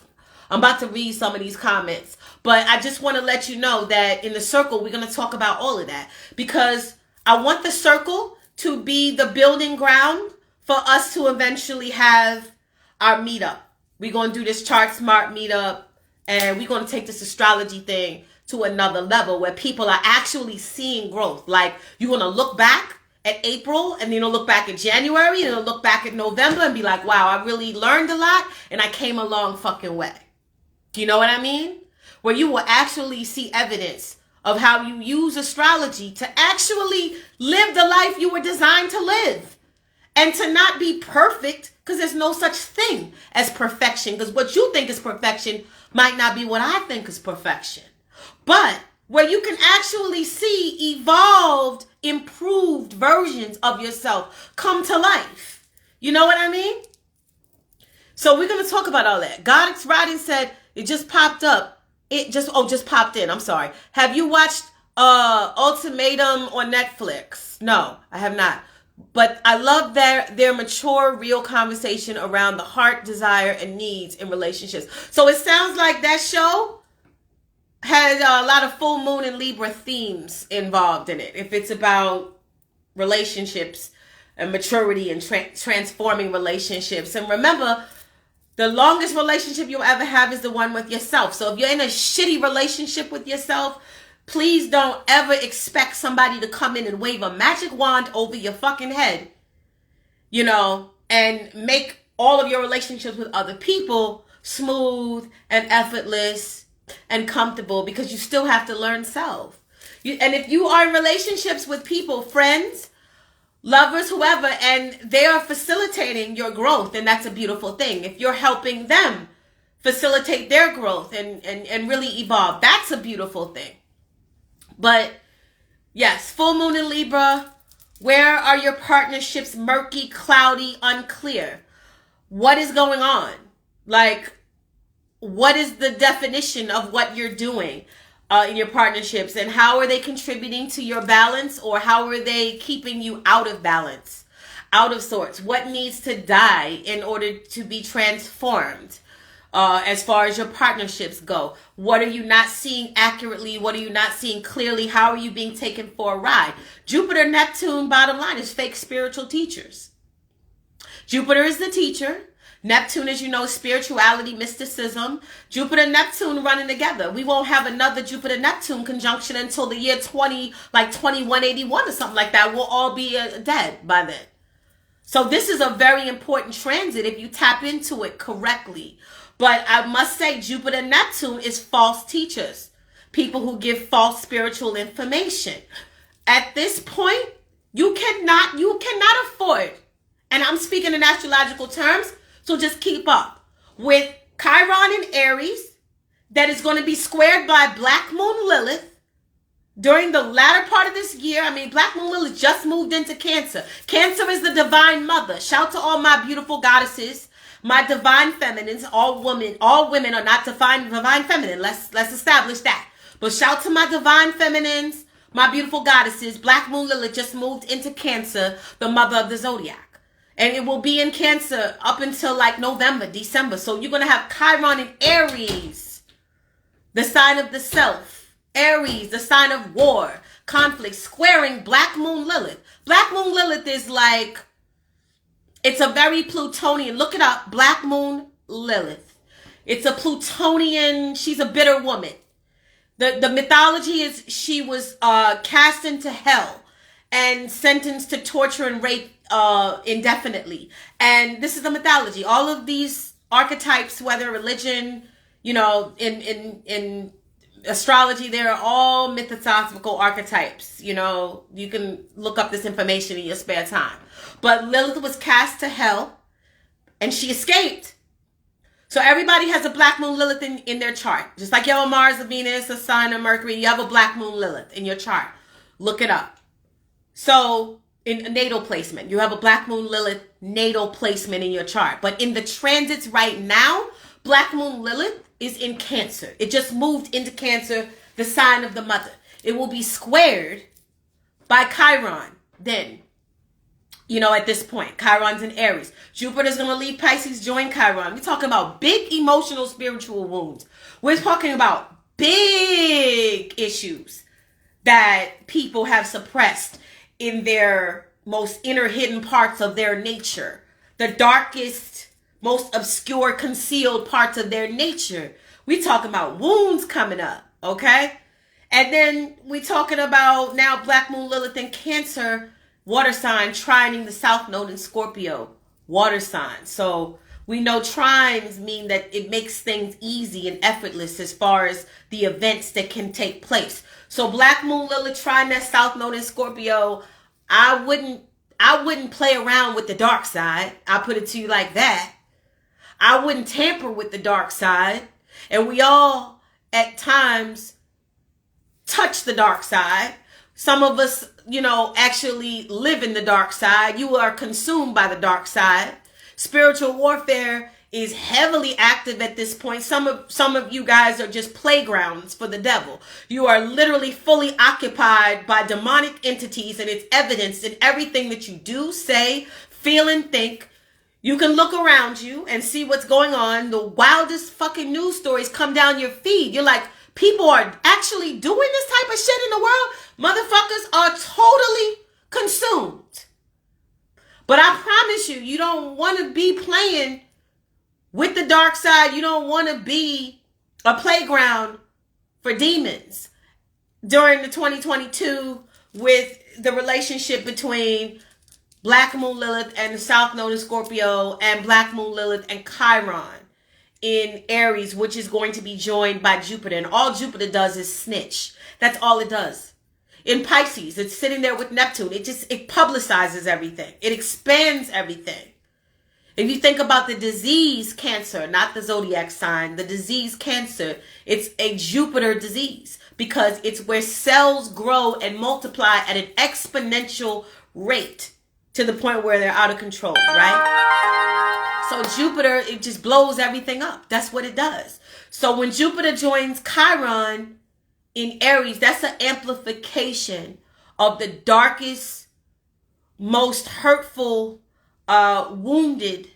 I'm about to read some of these comments, but I just want to let you know that in the circle, we're going to talk about all of that because I want the circle to be the building ground for us to eventually have our meetup. We're going to do this Chart Smart meetup, and we're going to take this astrology thing to another level where people are actually seeing growth. Like, you're going to look back at April, and then you'll look back at January, and you'll look back at November and be like, wow, I really learned a lot, and I came a long fucking way. Do you know what I mean? Where you will actually see evidence of how you use astrology to actually live the life you were designed to live. And to not be perfect, because there's no such thing as perfection. Because what you think is perfection might not be what I think is perfection. But where you can actually see evolved, improved versions of yourself come to life. You know what I mean? So we're going to talk about all that. God's Writing said it just popped up. Just popped in. I'm sorry. Have you watched Ultimatum on Netflix? No, I have not. But I love their mature, real conversation around the heart, desire, and needs in relationships. So it sounds like that show has a lot of full moon and Libra themes involved in it. If it's about relationships and maturity and transforming relationships. And remember, the longest relationship you'll ever have is the one with yourself. So if you're in a shitty relationship with yourself, please don't ever expect somebody to come in and wave a magic wand over your fucking head, and make all of your relationships with other people smooth and effortless and comfortable, because you still have to learn self. And if you are in relationships with people, friends, lovers, whoever, and they are facilitating your growth, then that's a beautiful thing. If you're helping them facilitate their growth and really evolve, that's a beautiful thing. But yes, full moon in Libra. Where are your partnerships murky, cloudy, unclear? What is going on? Like, what is the definition of what you're doing in your partnerships? And how are they contributing to your balance? Or how are they keeping you out of balance, out of sorts? What needs to die in order to be transformed? As far as your partnerships go, what are you not seeing accurately? What are you not seeing clearly? How are you being taken for a ride? Jupiter, Neptune, bottom line, is fake spiritual teachers. Jupiter is the teacher. Neptune, as you know, spirituality, mysticism. Jupiter and Neptune running together. We won't have another Jupiter-Neptune conjunction until the year 2181 or something like that. We'll all be dead by then. So this is a very important transit if you tap into it correctly. But I must say, Jupiter and Neptune is false teachers. People who give false spiritual information. At this point, you cannot afford, and I'm speaking in astrological terms, so just keep up with Chiron in Aries that is going to be squared by Black Moon Lilith during the latter part of this year. I mean, Black Moon Lilith just moved into Cancer. Cancer is the divine mother. Shout to all my beautiful goddesses, my divine feminines. All women are not divine feminine. Let's establish that. But shout to my divine feminines, my beautiful goddesses. Black Moon Lilith just moved into Cancer, the mother of the zodiac. And it will be in Cancer up until like November, December. So you're going to have Chiron in Aries, the sign of the self. Aries, the sign of war, conflict, squaring Black Moon Lilith. Black Moon Lilith is like, it's a very Plutonian. Look it up. Black Moon Lilith. It's a Plutonian. She's a bitter woman. The mythology is she was cast into hell and sentenced to torture and rape indefinitely. And this is the mythology. All of these archetypes, whether religion, you know, in astrology, they're all mythological archetypes. You know, you can look up this information in your spare time. But Lilith was cast to hell and she escaped. So everybody has a Black Moon Lilith in their chart. Just like you have a Mars, a Venus, a Sun, a Mercury, you have a Black Moon Lilith in your chart. Look it up. So in a natal placement, you have a Black Moon Lilith natal placement in your chart. But in the transits right now, Black Moon Lilith is in Cancer. It just moved into Cancer, the sign of the mother. It will be squared by Chiron then. You know, at this point, Chiron's in Aries. Jupiter's going to leave Pisces, join Chiron. We're talking about big emotional, spiritual wounds. We're talking about big issues that people have suppressed in their most inner hidden parts of their nature. The darkest, most obscure, concealed parts of their nature. We talking about wounds coming up, okay? And then we talking about now Black Moon Lilith in Cancer, water sign, trining the South Node in Scorpio, water sign. So we know trines mean that it makes things easy and effortless as far as the events that can take place. So Black Moon Lilith trine that South Node in Scorpio, I wouldn't play around with the dark side. I'll put it to you like that. I wouldn't tamper with the dark side. And we all, at times, touch the dark side. Some of us, you know, actually live in the dark side. You are consumed by the dark side. Spiritual warfare is heavily active at this point. Some of you guys are just playgrounds for the devil. You are literally fully occupied by demonic entities, and it's evidenced in everything that you do, say, feel, and think. You can look around you and see what's going on. The wildest fucking news stories come down your feed. You're like, people are actually doing this type of shit in the world? Motherfuckers are totally consumed. But I promise you, you don't want to be playing with the dark side. You don't want to be a playground for demons during the 2022 with the relationship between Black Moon Lilith and the South Node in Scorpio and Black Moon Lilith and Chiron in Aries, which is going to be joined by Jupiter. And all Jupiter does is snitch. That's all it does. In Pisces, it's sitting there with Neptune. It publicizes everything. It expands everything. If you think about the disease Cancer, not the zodiac sign, the disease Cancer, it's a Jupiter disease because it's where cells grow and multiply at an exponential rate to the point where they're out of control, right? So Jupiter, it just blows everything up. That's what it does. So when Jupiter joins Chiron in Aries, that's an amplification of the darkest, most hurtful, wounded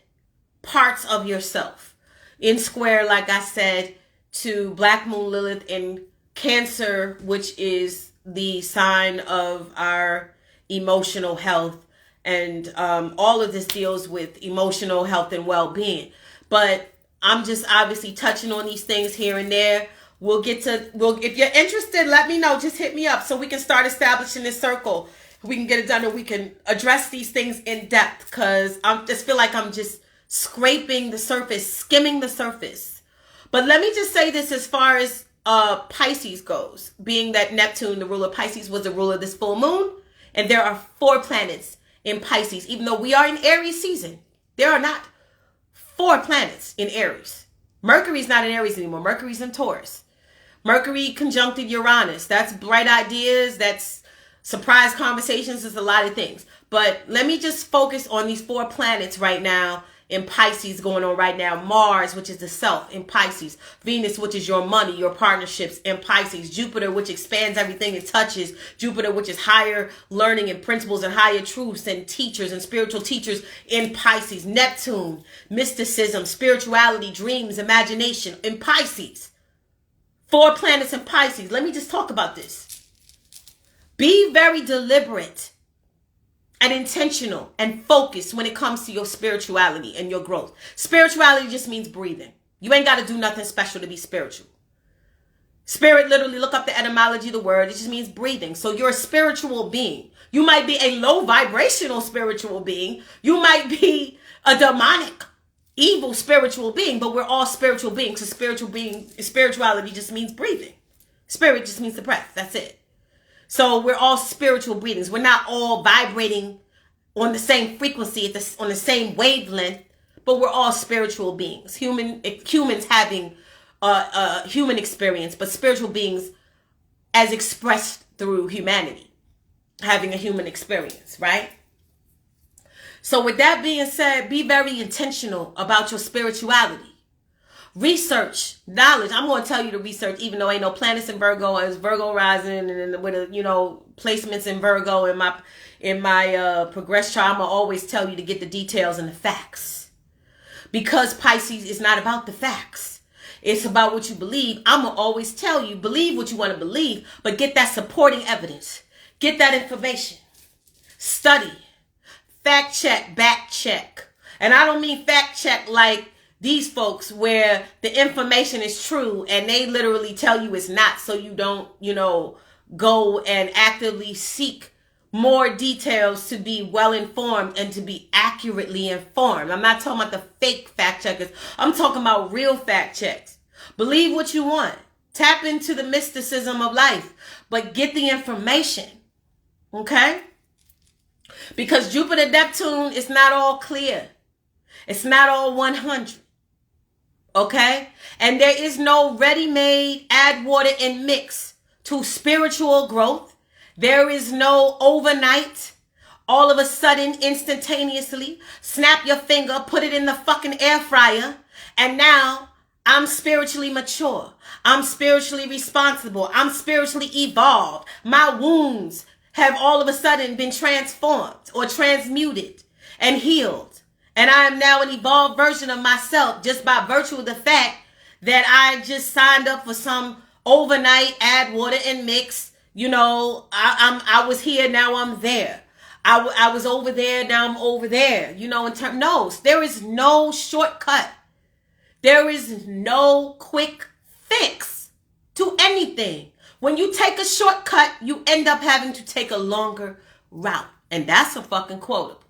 parts of yourself. In square, like I said, to Black Moon Lilith in Cancer, which is the sign of our emotional health. And all of this deals with emotional health and well-being. But I'm just obviously touching on these things here and there. If you're interested, let me know. Just hit me up so we can start establishing this circle. We can get it done and we can address these things in depth, because I just feel like I'm just scraping the surface, skimming the surface. But let me just say this as far as Pisces goes, being that Neptune, the ruler of Pisces, was the ruler of this full moon. And there are 4 planets in Pisces. Even though we are in Aries season, there are not 4 planets in Aries. Mercury's not in Aries anymore. Mercury's in Taurus. Mercury conjuncted Uranus. That's bright ideas. That's surprise conversations. There's a lot of things. But let me just focus on these 4 planets right now in Pisces going on right now. Mars, which is the self, in Pisces. Venus, which is your money, your partnerships, in Pisces. Jupiter, which expands everything it touches. Jupiter, which is higher learning and principles and higher truths and teachers and spiritual teachers, in Pisces. Neptune, mysticism, spirituality, dreams, imagination, in Pisces. 4 planets in Pisces. Let me just talk about this. Be very deliberate and intentional and focused when it comes to your spirituality and your growth. Spirituality just means breathing. You ain't got to do nothing special to be spiritual. Spirit, literally, look up the etymology of the word. It just means breathing. So you're a spiritual being. You might be a low vibrational spiritual being. You might be a demonic, evil spiritual being, but we're all spiritual beings. So spirituality just means breathing. Spirit just means the breath. That's it. So we're all spiritual beings. We're not all vibrating on the same frequency, on the same wavelength, but we're all spiritual beings. Humans having a human experience, but spiritual beings as expressed through humanity, having a human experience, right? So with that being said, be very intentional about your spirituality. Research, knowledge. I'm going to tell you to research, even though ain't no planets in Virgo. It's Virgo rising, and with placements in Virgo in my progress chart. I'm gonna always tell you to get the details and the facts, because Pisces is not about the facts. It's about what you believe. I'm gonna always tell you, believe what you want to believe, but get that supporting evidence. Get that information. Study, fact check, back check, and I don't mean fact check like these folks where the information is true and they literally tell you it's not, so you don't, go and actively seek more details to be well informed and to be accurately informed. I'm not talking about the fake fact checkers. I'm talking about real fact checks. Believe what you want. Tap into the mysticism of life, but get the information. Okay? Because Jupiter, Neptune is not all clear. It's not all 100. Okay? And there is no ready-made add water and mix to spiritual growth. There is no overnight, all of a sudden, instantaneously, snap your finger, put it in the fucking air fryer, and now I'm spiritually mature. I'm spiritually responsible. I'm spiritually evolved. My wounds have all of a sudden been transformed or transmuted and healed. And I am now an evolved version of myself just by virtue of the fact that I just signed up for some overnight add water and mix. I was here, now I'm there. I was over there, now I'm over there. No, there is no shortcut. There is no quick fix to anything. When you take a shortcut, you end up having to take a longer route. And that's a fucking quotable.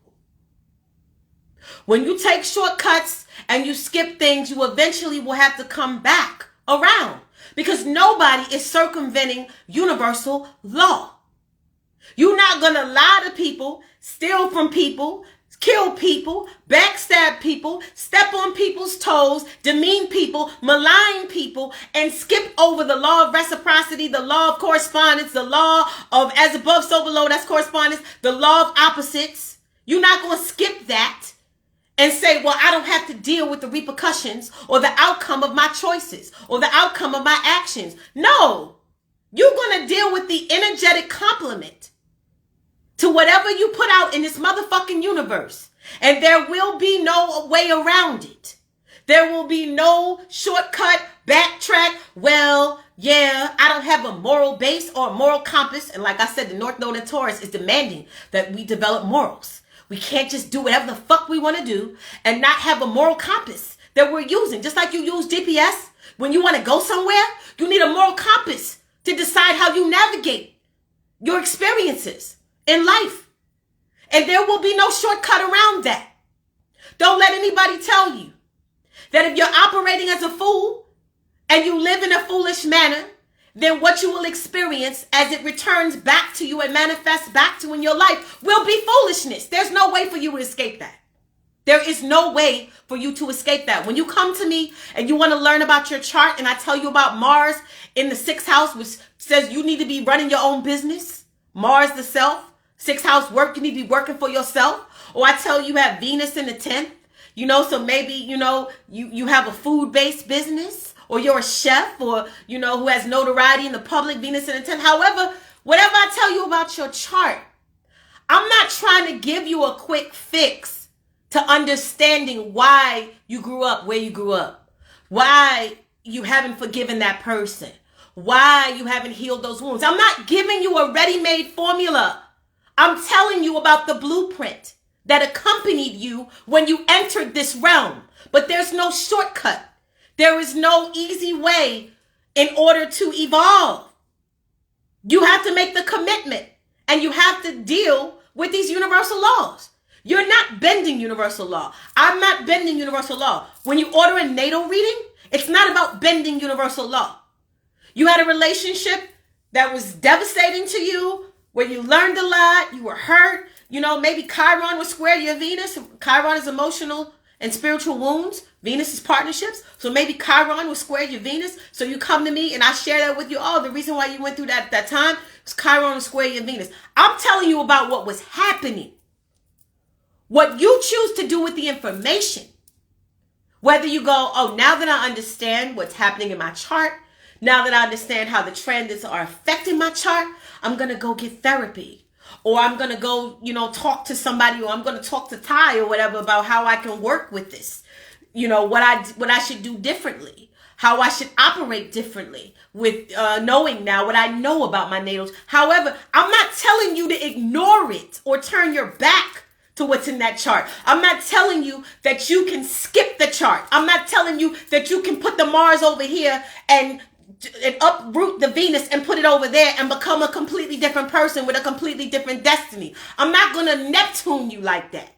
When you take shortcuts and you skip things, you eventually will have to come back around, because nobody is circumventing universal law. You're not going to lie to people, steal from people, kill people, backstab people, step on people's toes, demean people, malign people, and skip over the law of reciprocity, the law of correspondence, the law of as above, so below, that's correspondence, the law of opposites. You're not going to skip that and say, well, I don't have to deal with the repercussions or the outcome of my choices or the outcome of my actions. No, you're going to deal with the energetic complement to whatever you put out in this motherfucking universe. And there will be no way around it. There will be no shortcut, backtrack. Well, yeah, I don't have a moral base or a moral compass. And like I said, the North Node in Taurus is demanding that we develop morals. We can't just do whatever the fuck we want to do and not have a moral compass that we're using. Just like you use GPS when you want to go somewhere, you need a moral compass to decide how you navigate your experiences in life. And there will be no shortcut around that. Don't let anybody tell you that if you're operating as a fool and you live in a foolish manner, then what you will experience as it returns back to you and manifests back to you in your life will be foolishness. There's no way for you to escape that. There is no way for you to escape that. When you come to me and you want to learn about your chart and I tell you about Mars in the 6th house, which says you need to be running your own business, Mars the self, 6th house work, you need to be working for yourself. Or I tell you have Venus in the 10th, so maybe, you have a food-based business, or you're a chef, or, who has notoriety in the public, Venus in the 10th. However, whatever I tell you about your chart, I'm not trying to give you a quick fix to understanding why you grew up where you grew up, why you haven't forgiven that person, why you haven't healed those wounds. I'm not giving you a ready-made formula. I'm telling you about the blueprint that accompanied you when you entered this realm. But there's no shortcut. There is no easy way in order to evolve. You have to make the commitment and you have to deal with these universal laws. You're not bending universal law. I'm not bending universal law. When you order a natal reading, it's not about bending universal law. You had a relationship that was devastating to you, where you learned a lot, you were hurt. Maybe Chiron was square your Venus. Chiron is emotional and spiritual wounds. Venus is partnerships. So maybe Chiron was square your Venus. So you come to me and I share that with you. Oh, the reason why you went through that time was Chiron was square your Venus. I'm telling you about what was happening. What you choose to do with the information. Whether you go, oh, now that I understand what's happening in my chart, now that I understand how the trends are affecting my chart, I'm going to go get therapy. Or I'm going to go, talk to somebody, or I'm going to talk to Ty or whatever about how I can work with this. What I should do differently, how I should operate differently with knowing now what I know about my natals. However, I'm not telling you to ignore it or turn your back to what's in that chart. I'm not telling you that you can skip the chart. I'm not telling you that you can put the Mars over here and uproot the Venus and put it over there and become a completely different person with a completely different destiny. I'm not going to Neptune you like that.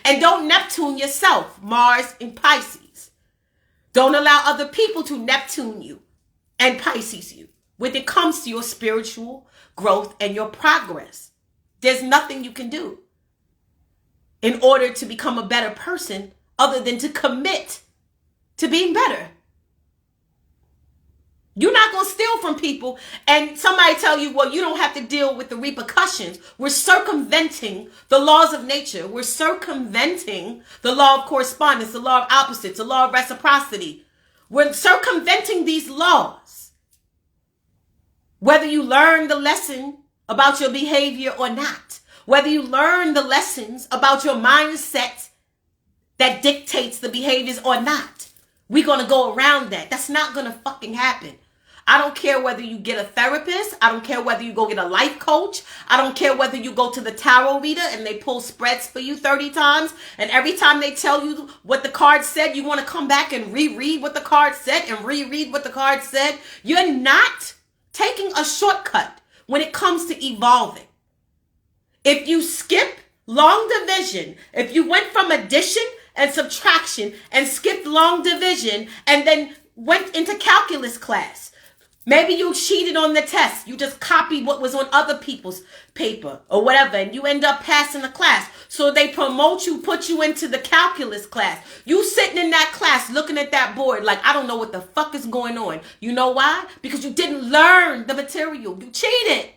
And don't Neptune yourself, Mars in Pisces. Don't allow other people to Neptune you and Pisces you when it comes to your spiritual growth and your progress. There's nothing you can do in order to become a better person other than to commit to being better. You're not going to steal from people and somebody tell you, well, you don't have to deal with the repercussions. We're circumventing the laws of nature. We're circumventing the law of correspondence, the law of opposites, the law of reciprocity. We're circumventing these laws. Whether you learn the lesson about your behavior or not, whether you learn the lessons about your mindset that dictates the behaviors or not, we're going to go around that. That's not going to fucking happen. I don't care whether you get a therapist. I don't care whether you go get a life coach. I don't care whether you go to the tarot reader and they pull spreads for you 30 times. And every time they tell you what the card said, you want to come back and reread what the card said and reread what the card said. You're not taking a shortcut when it comes to evolving. If you skip long division, if you went from addition and subtraction and skipped long division and then went into calculus class, maybe you cheated on the test. You just copied what was on other people's paper or whatever, and you end up passing the class. So they promote you, put you into the calculus class. You sitting in that class looking at that board like, I don't know what the fuck is going on. You know why? Because you didn't learn the material. You cheated.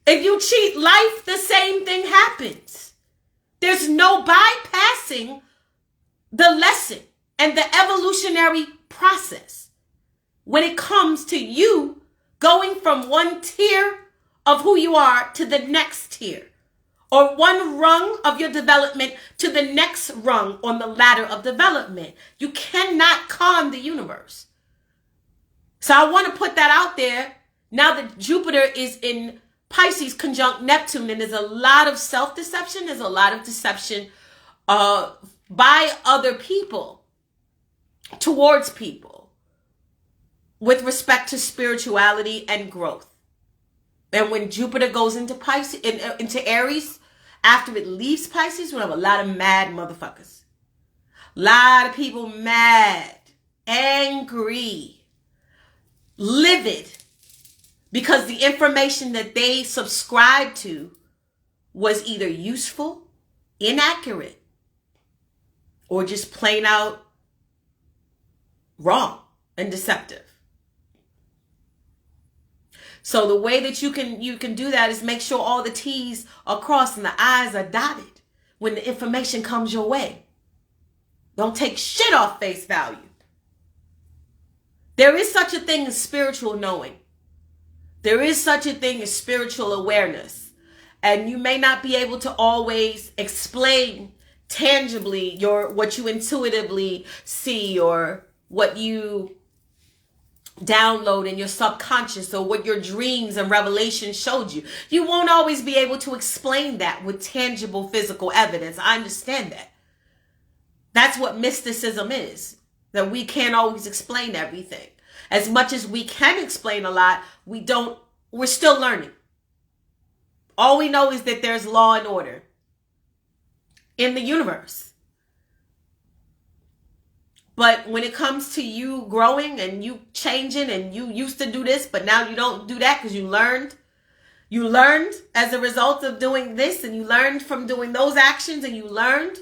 If you cheat life, the same thing happens. There's no bypassing the lesson and the evolutionary process when it comes to you going from one tier of who you are to the next tier, or one rung of your development to the next rung on the ladder of development. You cannot con the universe. So I want to put that out there now that Jupiter is in Pisces conjunct Neptune, and there's a lot of self-deception. There's a lot of deception by other people towards people with respect to spirituality and growth. And when Jupiter goes into Pisces, into Aries, after it leaves Pisces, we have a lot of mad motherfuckers. A lot of people mad, angry, livid, because the information that they subscribed to was either useful, inaccurate, or just plain out wrong and deceptive. So the way that you can do that is make sure all the T's are crossed and the I's are dotted when the information comes your way. Don't take shit off face value. There is such a thing as spiritual knowing. There is such a thing as spiritual awareness. And you may not be able to always explain tangibly what you intuitively see or what you download in your subconscious or what your dreams and revelations showed you. You won't always be able to explain that with tangible physical evidence. I understand that. That's what mysticism is, that we can't always explain everything. As much as we can explain a lot, we're still learning. All we know is that there's law and order in the universe. But when it comes to you growing and you changing and you used to do this, but now you don't do that because you learned as a result of doing this, and you learned from doing those actions, and you learned.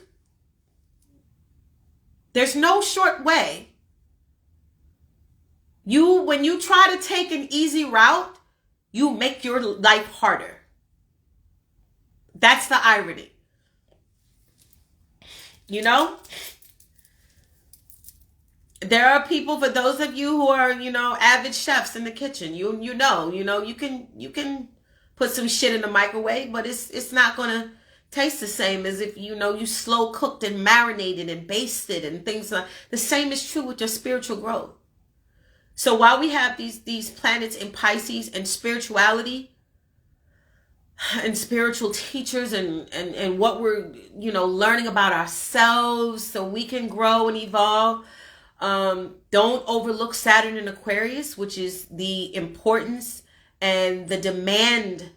There's no short way. When you try to take an easy route, you make your life harder. That's the irony. You know? There are people, for those of you who are, avid chefs in the kitchen, you can put some shit in the microwave, but it's not going to taste the same as if, you slow cooked and marinated and basted and things like. The same is true with your spiritual growth. So while we have these planets in Pisces and spirituality and spiritual teachers and what we're, learning about ourselves so we can grow and evolve, don't overlook Saturn and Aquarius, which is the importance and the demand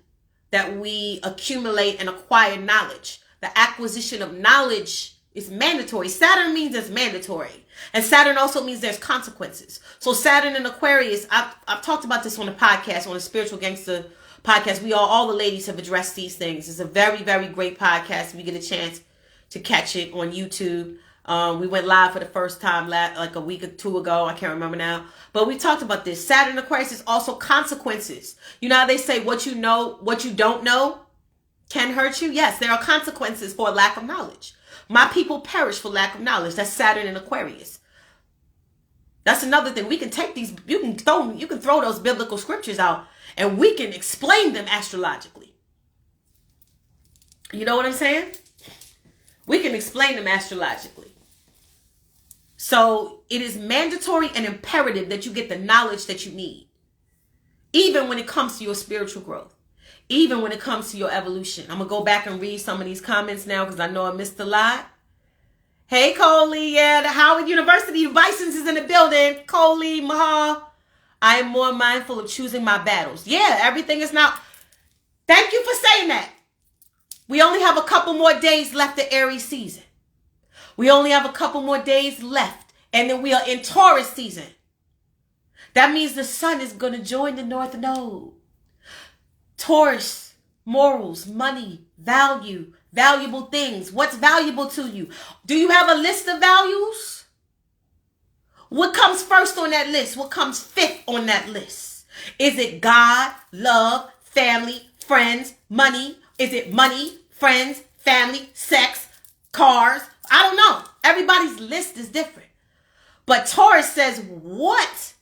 that we accumulate and acquire knowledge. The acquisition of knowledge is mandatory. Saturn means it's mandatory. And Saturn also means there's consequences. So Saturn and Aquarius, I've talked about this on the podcast, on the Spiritual Gangster podcast. All the ladies have addressed these things. It's a very, very great podcast. If you get a chance to catch it on YouTube. We went live for the first time like a week or two ago. I can't remember now. But we talked about this. Saturn and Aquarius is also consequences. You know how they say what you don't know can hurt you? Yes, there are consequences for a lack of knowledge. My people perish for lack of knowledge. That's Saturn and Aquarius. That's another thing. We can take these, you can throw those biblical scriptures out and we can explain them astrologically. You know what I'm saying? We can explain them astrologically. So it is mandatory and imperative that you get the knowledge that you need. Even when it comes to your spiritual growth. Even when it comes to your evolution. I'm going to go back and read some of these comments now because I know I missed a lot. Hey, Coley. Yeah, the Howard University Bisons is in the building. Coley, Mahal. I am more mindful of choosing my battles. Yeah, everything is now. Thank you for saying that. We only have a couple more days left of Aries season. We only have a couple more days left. And then we are in Taurus season. That means the sun is going to join the North Node. Taurus, morals, money, value, valuable things. What's valuable to you? Do you have a list of values? What comes first on that list? What comes fifth on that list? Is it God, love, family, friends, money? Is it money, friends, family, sex, cars? I don't know. Everybody's list is different. But Taurus says, what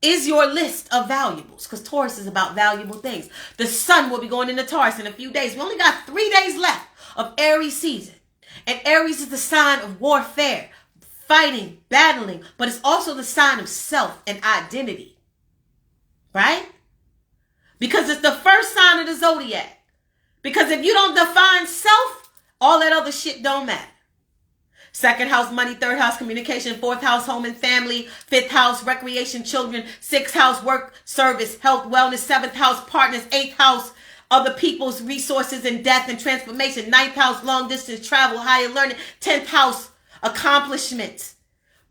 is your list of valuables? Because Taurus is about valuable things. The sun will be going into Taurus in a few days. We only got 3 days left of Aries season. And Aries is the sign of warfare, fighting, battling. But it's also the sign of self and identity. Right? Because it's the first sign of the zodiac. Because if you don't define self, all that other shit don't matter. Second house, money. Third house, communication. Fourth house, home and family. Fifth house, recreation, children. Sixth house, work, service, health, wellness. Seventh house, partners. Eighth house, other people's resources and death and transformation. Ninth house, long distance travel, higher learning. 10th house, accomplishments,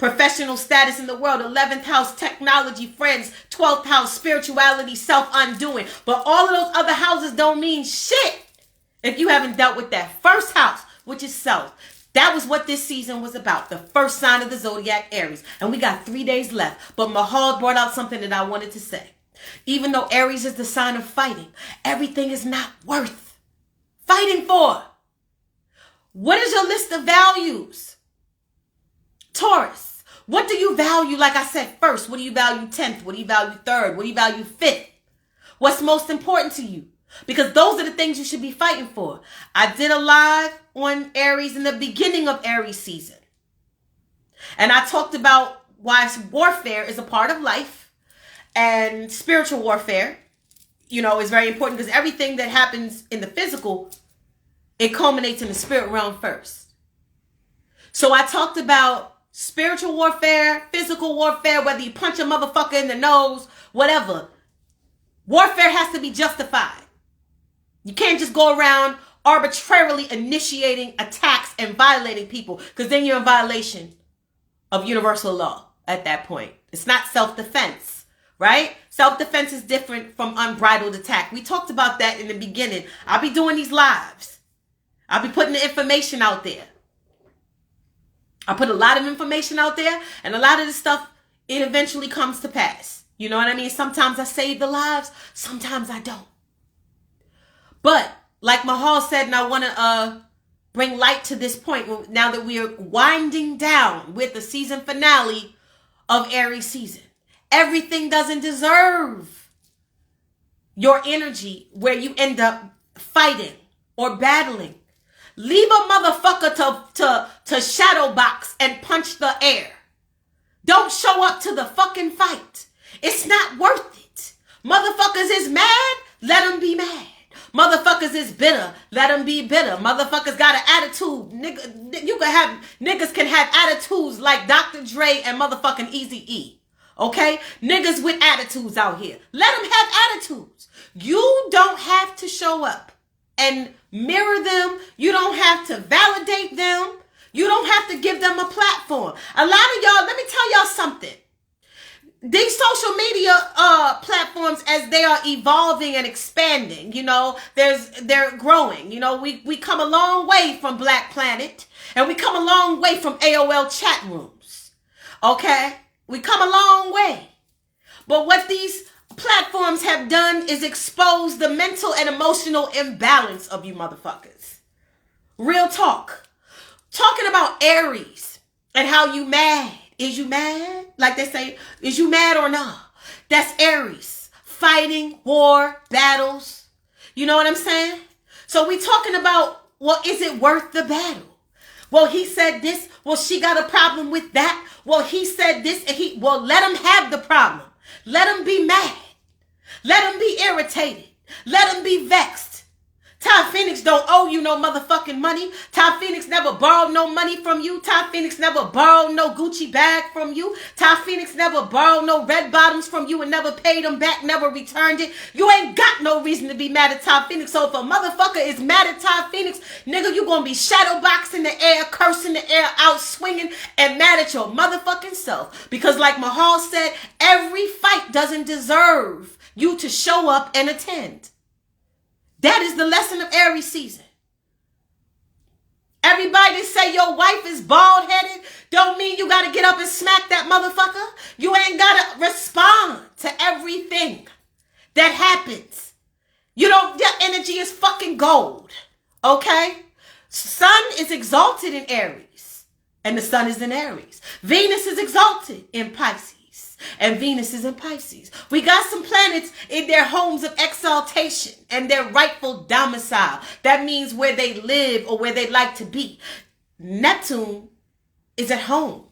professional status in the world. 11th house, technology, friends. 12th house, spirituality, self-undoing. But all of those other houses don't mean shit if you haven't dealt with that first house, which is self. That was what this season was about. The first sign of the zodiac, Aries. And we got 3 days left. But Mahal brought out something that I wanted to say. Even though Aries is the sign of fighting, everything is not worth fighting for. What is your list of values? Taurus, what do you value? Like I said, first, what do you value 10th? What do you value 3rd? What do you value 5th? What's most important to you? Because those are the things you should be fighting for. I did a live on Aries in the beginning of Aries season. And I talked about why warfare is a part of life, and spiritual warfare, is very important, because everything that happens in the physical, it culminates in the spirit realm first. So I talked about spiritual warfare, physical warfare, whether you punch a motherfucker in the nose, whatever. Warfare has to be justified. You can't just go around arbitrarily initiating attacks and violating people, because then you're in violation of universal law at that point. It's not self-defense, right? Self-defense is different from unbridled attack. We talked about that in the beginning. I'll be doing these lives. I'll be putting the information out there. I put a lot of information out there, and a lot of the stuff, it eventually comes to pass. You know what I mean? Sometimes I save the lives, sometimes I don't. But like Mahal said, and I want to bring light to this point now that we are winding down with the season finale of Aries season. Everything doesn't deserve your energy where you end up fighting or battling. Leave a motherfucker to shadow box and punch the air. Don't show up to the fucking fight. It's not worth it. Motherfuckers is mad, let them be mad. Motherfuckers is bitter, let them be bitter. Motherfuckers got an attitude. Niggas can have attitudes like Dr. Dre and motherfucking Eazy-E. Okay? Niggas with attitudes out here. Let them have attitudes. You don't have to show up and mirror them. You don't have to validate them. You don't have to give them a platform. A lot of y'all, let me tell y'all something. These social media platforms, as they are evolving and expanding, they're growing. We come a long way from Black Planet, and we come a long way from AOL chat rooms. Okay? We come a long way. But what these platforms have done is expose the mental and emotional imbalance of you motherfuckers. Real talk. Talking about Aries and how you mad. Is you mad? Like they say, is you mad or not? That's Aries. Fighting, war, battles. You know what I'm saying? So we talking about, well, is it worth the battle? Well, he said this. Well, she got a problem with that. Well, he said this. And let him have the problem. Let him be mad. Let him be irritated. Let him be vexed. Ty Phoenix don't owe you no motherfucking money. Ty Phoenix never borrowed no money from you. Ty Phoenix never borrowed no Gucci bag from you. Ty Phoenix never borrowed no red bottoms from you and never paid them back, never returned it. You ain't got no reason to be mad at Ty Phoenix. So if a motherfucker is mad at Ty Phoenix, nigga, you gonna be shadow boxing the air, cursing the air, out swinging, and mad at your motherfucking self. Because like Mahal said, every fight doesn't deserve you to show up and attend. That is the lesson of Aries season. Everybody that say your wife is bald-headed don't mean you got to get up and smack that motherfucker. You ain't got to respond to everything that happens. Your energy is fucking gold. Okay? Sun is exalted in Aries, and the sun is in Aries. Venus is exalted in Pisces, and Venus is in Pisces. We got some planets in their homes of exaltation and their rightful domicile. That means where they live or where they like to be. Neptune is at home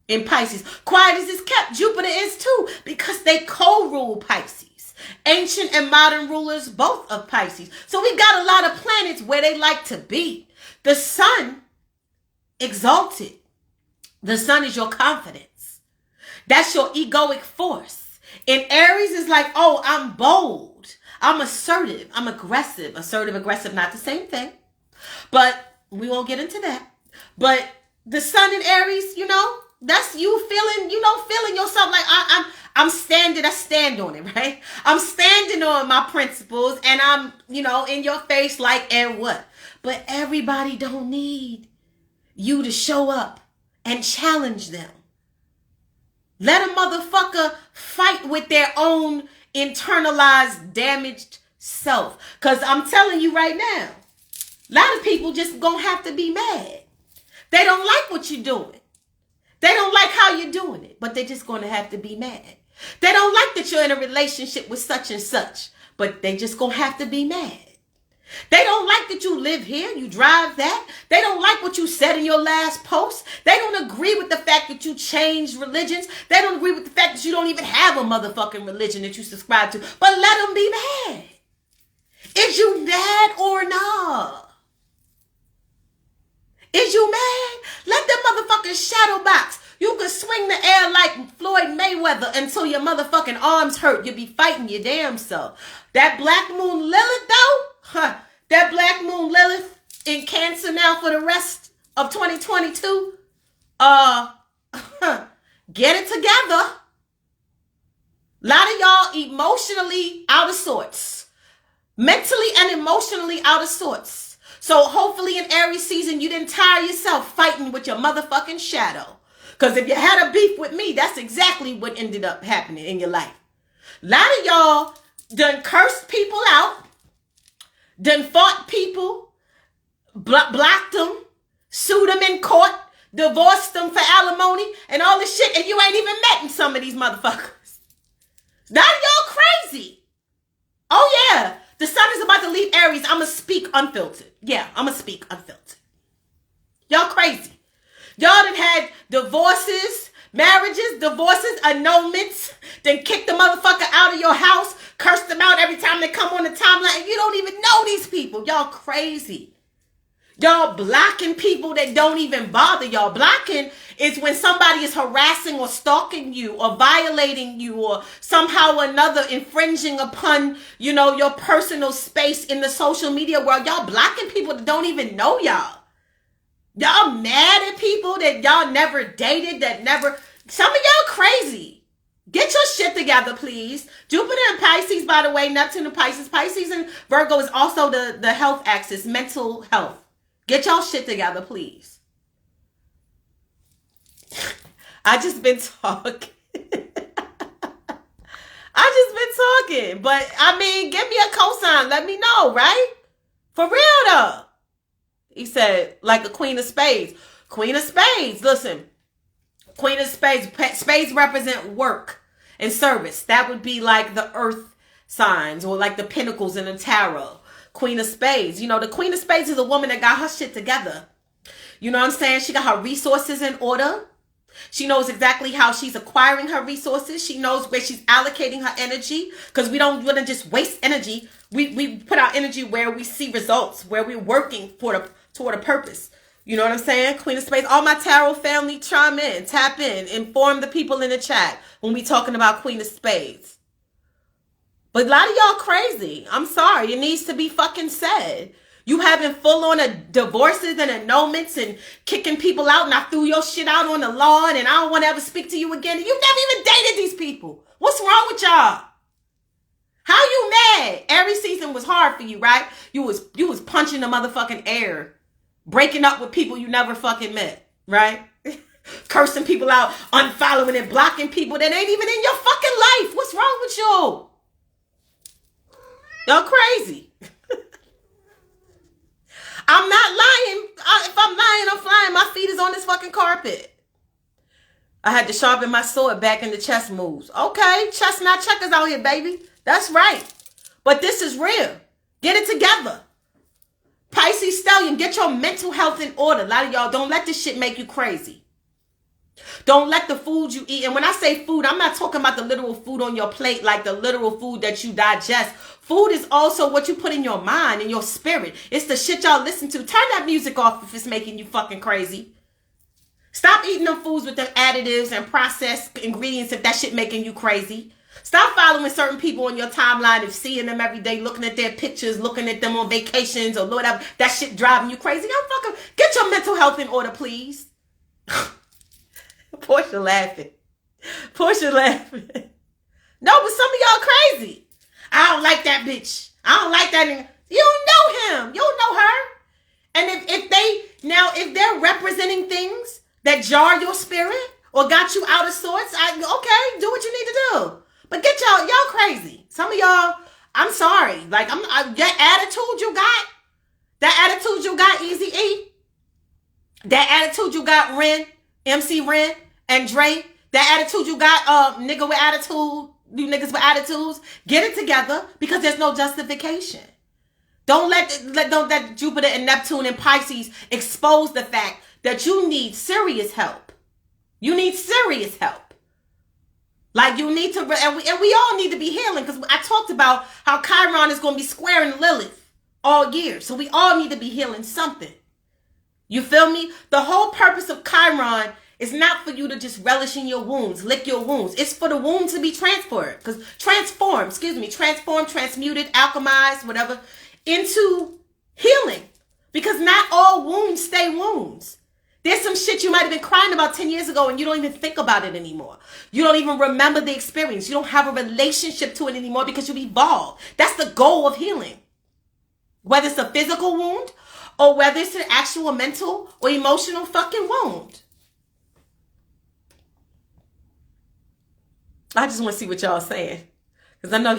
in Pisces. Quiet as it's kept, Jupiter is too, because they co-rule Pisces. Ancient and modern rulers, both of Pisces. So we got a lot of planets where they like to be. The sun, exalted. The sun is your confidence. That's your egoic force. In Aries, it's like, oh, I'm bold. I'm assertive. I'm aggressive. Assertive, aggressive, not the same thing. But we won't get into that. But the sun in Aries, That's you feeling, feeling yourself like I'm standing, I stand on it, right? I'm standing on my principles and I'm, in your face like, and what? But everybody don't need you to show up and challenge them. Let a motherfucker fight with their own internalized, damaged self. Because I'm telling you right now, a lot of people just gonna have to be mad. They don't like what you're doing. They don't like how you're doing it, but they're just gonna have to be mad. They don't like that you're in a relationship with such and such, but they just gonna have to be mad. They don't like that you live here, you drive that. They don't like what you said in your last post. They don't agree with the fact that you changed religions. They don't agree with the fact that you don't even have a motherfucking religion that you subscribe to. But let them be mad. Is you mad or not? Is you mad? Let them motherfucking shadow box. You can swing the air like Floyd Mayweather until your motherfucking arms hurt. You'll be fighting your damn self. That black moon Lilith though, that black moon Lilith in Cancer now for the rest of 2022, get it together. A lot of y'all emotionally out of sorts. Mentally and emotionally out of sorts. So hopefully in Aries season, you didn't tire yourself fighting with your motherfucking shadow. Because if you had a beef with me, that's exactly what ended up happening in your life. A lot of y'all done cursed people out, done fought people, blocked them, sued them in court, divorced them for alimony, and all this shit, and you ain't even met in some of these motherfuckers. Now y'all crazy. Oh yeah, the sun is about to leave Aries. I'ma speak unfiltered. Yeah, I'ma speak unfiltered. Y'all crazy. Y'all done had divorces, marriages, divorces, annulments, then kick the motherfucker out of your house, curse them out every time they come on the timeline, and you don't even know these people. Y'all crazy. Y'all blocking people that don't even bother y'all. Blocking is when somebody is harassing or stalking you or violating you or somehow or another infringing upon, your personal space in the social media world. Y'all blocking people that don't even know y'all. Y'all mad at people that y'all never dated, some of y'all crazy. Get your shit together, please. Jupiter and Pisces, by the way, Neptune and Pisces. Pisces and Virgo is also the health axis, mental health. Get y'all shit together, please. I just been talking. But give me a cosign. Let me know, right? For real though. He said, like a Queen of Spades. Queen of Spades, listen. Queen of Spades. Spades represent work and service. That would be like the earth signs or like the pentacles in the tarot. Queen of Spades. The Queen of Spades is a woman that got her shit together. You know what I'm saying? She got her resources in order. She knows exactly how she's acquiring her resources. She knows where she's allocating her energy. Because we don't want to just waste energy. We put our energy where we see results, where we're working toward a purpose. You know what I'm saying? Queen of Spades. All my tarot family, chime in, tap in, inform the people in the chat when we talking about Queen of Spades. But a lot of y'all crazy. I'm sorry. It needs to be fucking said. You having full on divorces and annulments and kicking people out, and I threw your shit out on the lawn and I don't want to ever speak to you again. You never even dated these people. What's wrong with y'all? How you mad? Every season was hard for you, right? You was punching the motherfucking air. Breaking up with people you never fucking met, right? Cursing people out, unfollowing and blocking people that ain't even in your fucking life. What's wrong with you? Y'all crazy. I'm not lying. If I'm lying, I'm flying. My feet is on this fucking carpet. I had to sharpen my sword back in the chess moves. Okay, chestnut checkers out here, baby. That's right. But this is real. Get it together. Pisces Stallion, get your mental health in order. A lot of y'all, don't let this shit make you crazy. Don't let the food you eat, and when I say food, I'm not talking about the literal food on your plate, like the literal food that you digest. Food is also what you put in your mind and your spirit. It's the shit y'all listen to. Turn that music off if it's making you fucking crazy. Stop eating them foods with the additives and processed ingredients if that shit making you crazy. Stop following certain people on your timeline and seeing them every day, looking at their pictures, looking at them on vacations or whatever. That shit driving you crazy. Get your mental health in order, please. Portia laughing. Portia laughing. No, but some of y'all crazy. I don't like that bitch. I don't like that nigga. You don't know him. You don't know her. And if they're representing things that jar your spirit or got you out of sorts, okay, do what you need to do. But get y'all crazy. Some of y'all, I'm sorry. Like, that attitude you got, Easy-E. That attitude you got, Ren, MC Ren, and Dre. That attitude you got, nigga with attitude, you niggas with attitudes. Get it together because there's no justification. Don't let Jupiter and Neptune and Pisces expose the fact that you need serious help. You need serious help. Like you need to, and we all need to be healing because I talked about how Chiron is going to be squaring Lilith all year. So we all need to be healing something. You feel me? The whole purpose of Chiron is not for you to just relish in your wounds, lick your wounds. It's for the wound to be transmuted, transmuted, alchemized, whatever, into healing. Because not all wounds stay wounds. There's some shit you might have been crying about 10 years ago and you don't even think about it anymore. You don't even remember the experience. You don't have a relationship to it anymore because you've evolved. That's the goal of healing. Whether it's a physical wound or whether it's an actual mental or emotional fucking wound. I just want to see what y'all saying. Because I know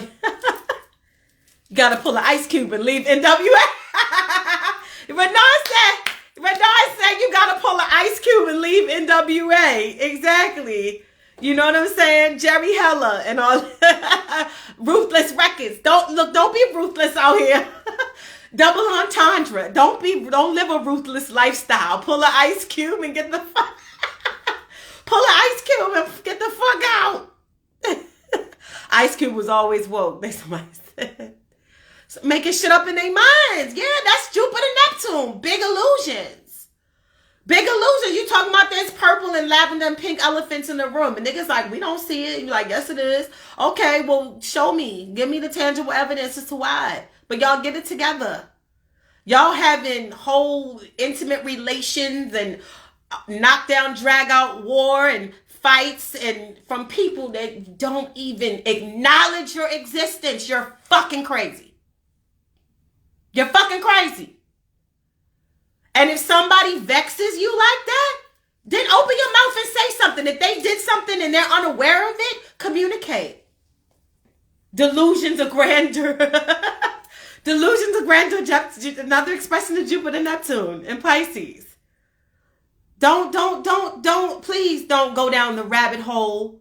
you got to pull an ice cube and leave NWA. Renard said you got to pull an ice cube and leave NWA. Exactly. You know what I'm saying? Jerry Heller and all. Ruthless Records. Don't be ruthless out here. Double entendre. Don't live a ruthless lifestyle. Pull an ice cube and get the fuck. Pull an ice cube and get the fuck out. Ice Cube was always woke. Somebody said. So making shit up in their minds. Yeah, that's Jupiter Neptune. Big illusions. Big illusions. You talking about there's purple and lavender and pink elephants in the room. And niggas like, we don't see it. And you're like, yes, it is. Okay, well, show me. Give me the tangible evidence as to why. But y'all get it together. Y'all having whole intimate relations and knockdown, drag out war and fights and from people that don't even acknowledge your existence. You're fucking crazy. You're fucking crazy. And if somebody vexes you like that, then open your mouth and say something. If they did something and they're unaware of it, communicate. Delusions of grandeur. Delusions of grandeur, another expression of Jupiter, Neptune, and Pisces. Please don't go down the rabbit hole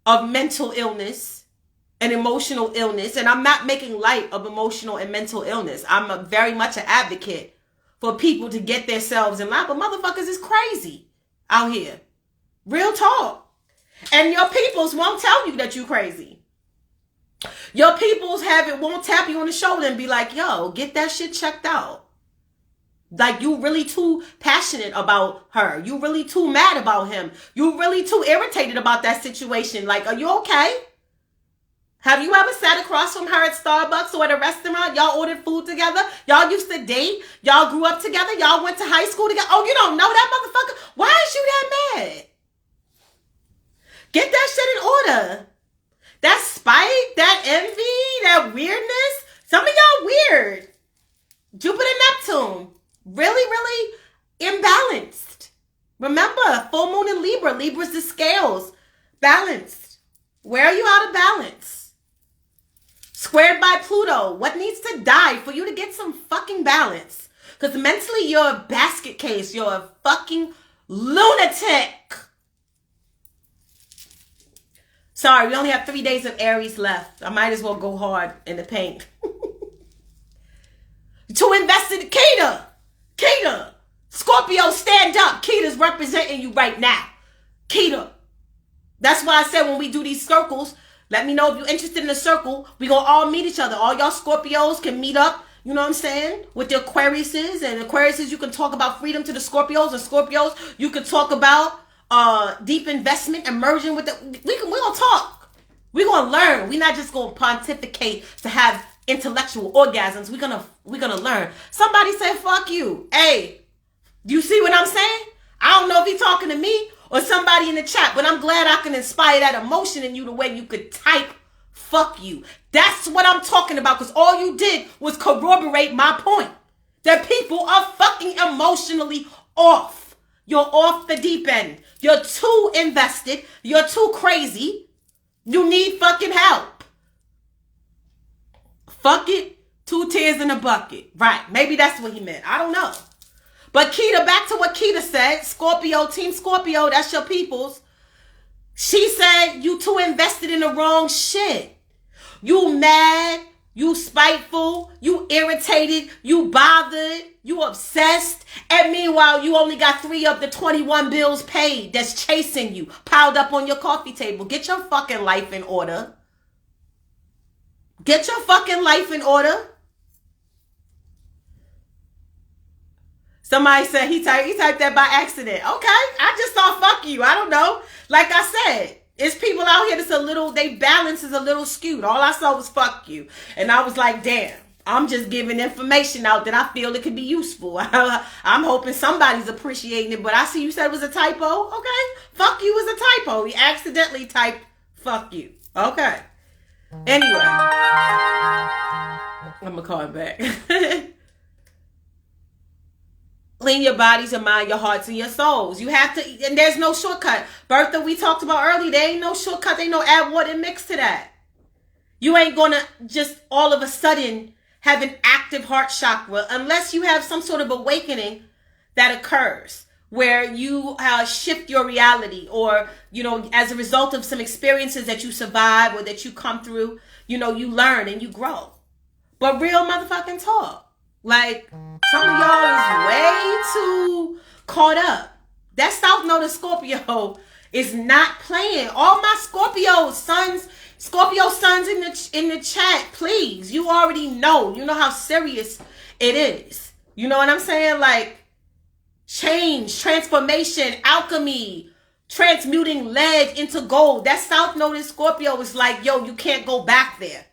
of mental illness and emotional illness. And I'm not making light of emotional and mental illness. I'm very much an advocate for people to get themselves in line. But motherfuckers is crazy out here. Real talk. And your peoples won't tell you that you crazy. Your peoples won't tap you on the shoulder and be like, yo, get that shit checked out. Like, you really too passionate about her. You really too mad about him. You really too irritated about that situation. Like, are you okay? Have you ever sat across from her at Starbucks or at a restaurant? Y'all ordered food together? Y'all used to date? Y'all grew up together? Y'all went to high school together? Oh, you don't know that motherfucker? Why is you that mad? Get that shit in order. That spite, that envy, that weirdness. Some of y'all weird. Jupiter, Neptune. Really imbalanced. Remember, full moon in Libra. Libra's the scales. Balanced. Where are you out of balance? Squared by Pluto. What needs to die for you to get some fucking balance? Because mentally, you're a basket case. You're a fucking lunatic. Sorry, we only have 3 days of Aries left. I might as well go hard in the paint. To invest in Keita. Keita. Scorpio, stand up. Keita's representing you right now. Keita. That's why I said when we do these circles, let me know if you're interested in a circle. We gonna all meet each other. All y'all Scorpios can meet up, you know what I'm saying, with the Aquariuses. And Aquariuses, you can talk about freedom to the Scorpios. And Scorpios, you can talk about deep investment, emerging with the... We're gonna talk. We're gonna learn. We're not just gonna pontificate to have intellectual orgasms. We're gonna learn. Somebody said, fuck you. Hey, you see what I'm saying? I don't know if he's talking to me or somebody in the chat, but I'm glad I can inspire that emotion in you the way you could type fuck you. That's what I'm talking about, because all you did was corroborate my point. That people are fucking emotionally off. You're off the deep end. You're too invested. You're too crazy. You need fucking help. Fuck it. 2 tears in a bucket. Right. Maybe that's what he meant. I don't know. But Keita, back to what Keita said. Scorpio, Team Scorpio, that's your peoples. She said you too invested in the wrong shit. You mad. You spiteful. You irritated. You bothered. You obsessed. And meanwhile, you only got 3 of the 21 bills paid that's chasing you, piled up on your coffee table. Get your fucking life in order. Get your fucking life in order. Somebody said he typed that by accident. Okay, I just thought fuck you. I don't know. Like I said, it's people out here that's a little, they balance is a little skewed. All I saw was fuck you. And I was like, damn, I'm just giving information out that I feel it could be useful. I'm hoping somebody's appreciating it, but I see you said it was a typo. Okay, fuck you was a typo. He accidentally typed fuck you. Okay. Anyway, I'm gonna call it back. Clean your bodies, your mind, your hearts, and your souls. You have to, and there's no shortcut. Bertha, we talked about earlier, there ain't no shortcut. There ain't no add water and mix to that. You ain't gonna just all of a sudden have an active heart chakra unless you have some sort of awakening that occurs where you shift your reality, or, you know, as a result of some experiences that you survive or that you come through, you know, you learn and you grow. But real motherfucking talk. Like, some of y'all is way too caught up. That South Node of Scorpio is not playing. All my Scorpio sons in the chat, please. You already know. You know how serious it is. You know what I'm saying? Like, change, transformation, alchemy, transmuting lead into gold. That South Node in Scorpio is like, yo, you can't go back there.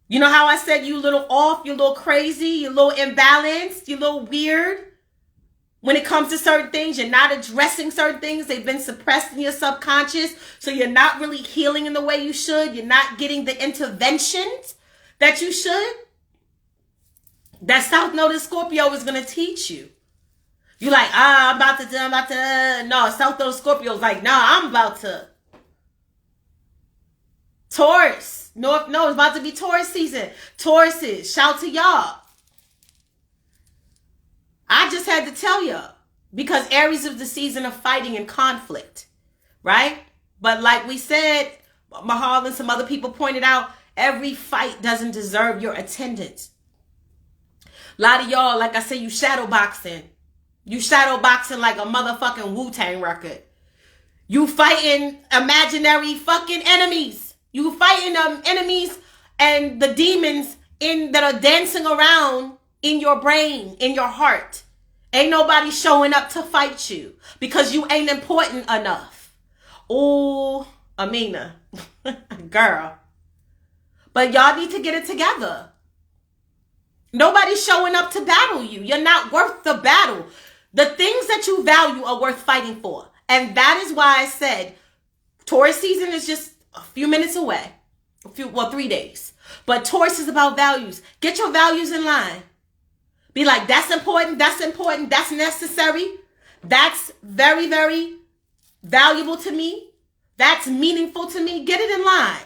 You know how I said you a little off, you a little crazy, you a little imbalanced, you a little weird? When it comes to certain things, you're not addressing certain things. They've been suppressed in your subconscious. So you're not really healing in the way you should. You're not getting the interventions that you should. That South Node in Scorpio is going to teach you. You're like, I'm about to. No, South Node in Scorpio is like, I'm about to. Taurus. No, it's about to be Taurus season. Tauruses, shout to y'all. I just had to tell y'all, because Aries is the season of fighting and conflict, right? But like we said, Mahal and some other people pointed out, every fight doesn't deserve your attendance. A lot of y'all, like I said, you shadow boxing. You shadow boxing like a motherfucking Wu-Tang record. You fighting imaginary fucking enemies. You fighting enemies and the demons that are dancing around in your brain, in your heart. Ain't nobody showing up to fight you because you ain't important enough. Oh, Amina, girl. But y'all need to get it together. Nobody's showing up to battle you. You're not worth the battle. The things that you value are worth fighting for. And that is why I said Taurus season is just a few minutes away. 3 days. But Taurus is about values. Get your values in line. Be like, that's important, that's necessary. That's very, very valuable to me. That's meaningful to me. Get it in line.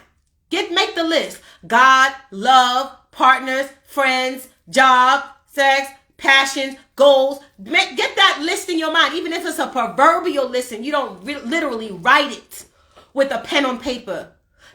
Make the list. God, love, partners, friends, job, sex, passions, goals. Get that list in your mind. Even if it's a proverbial list and you don't literally write it with a pen on paper.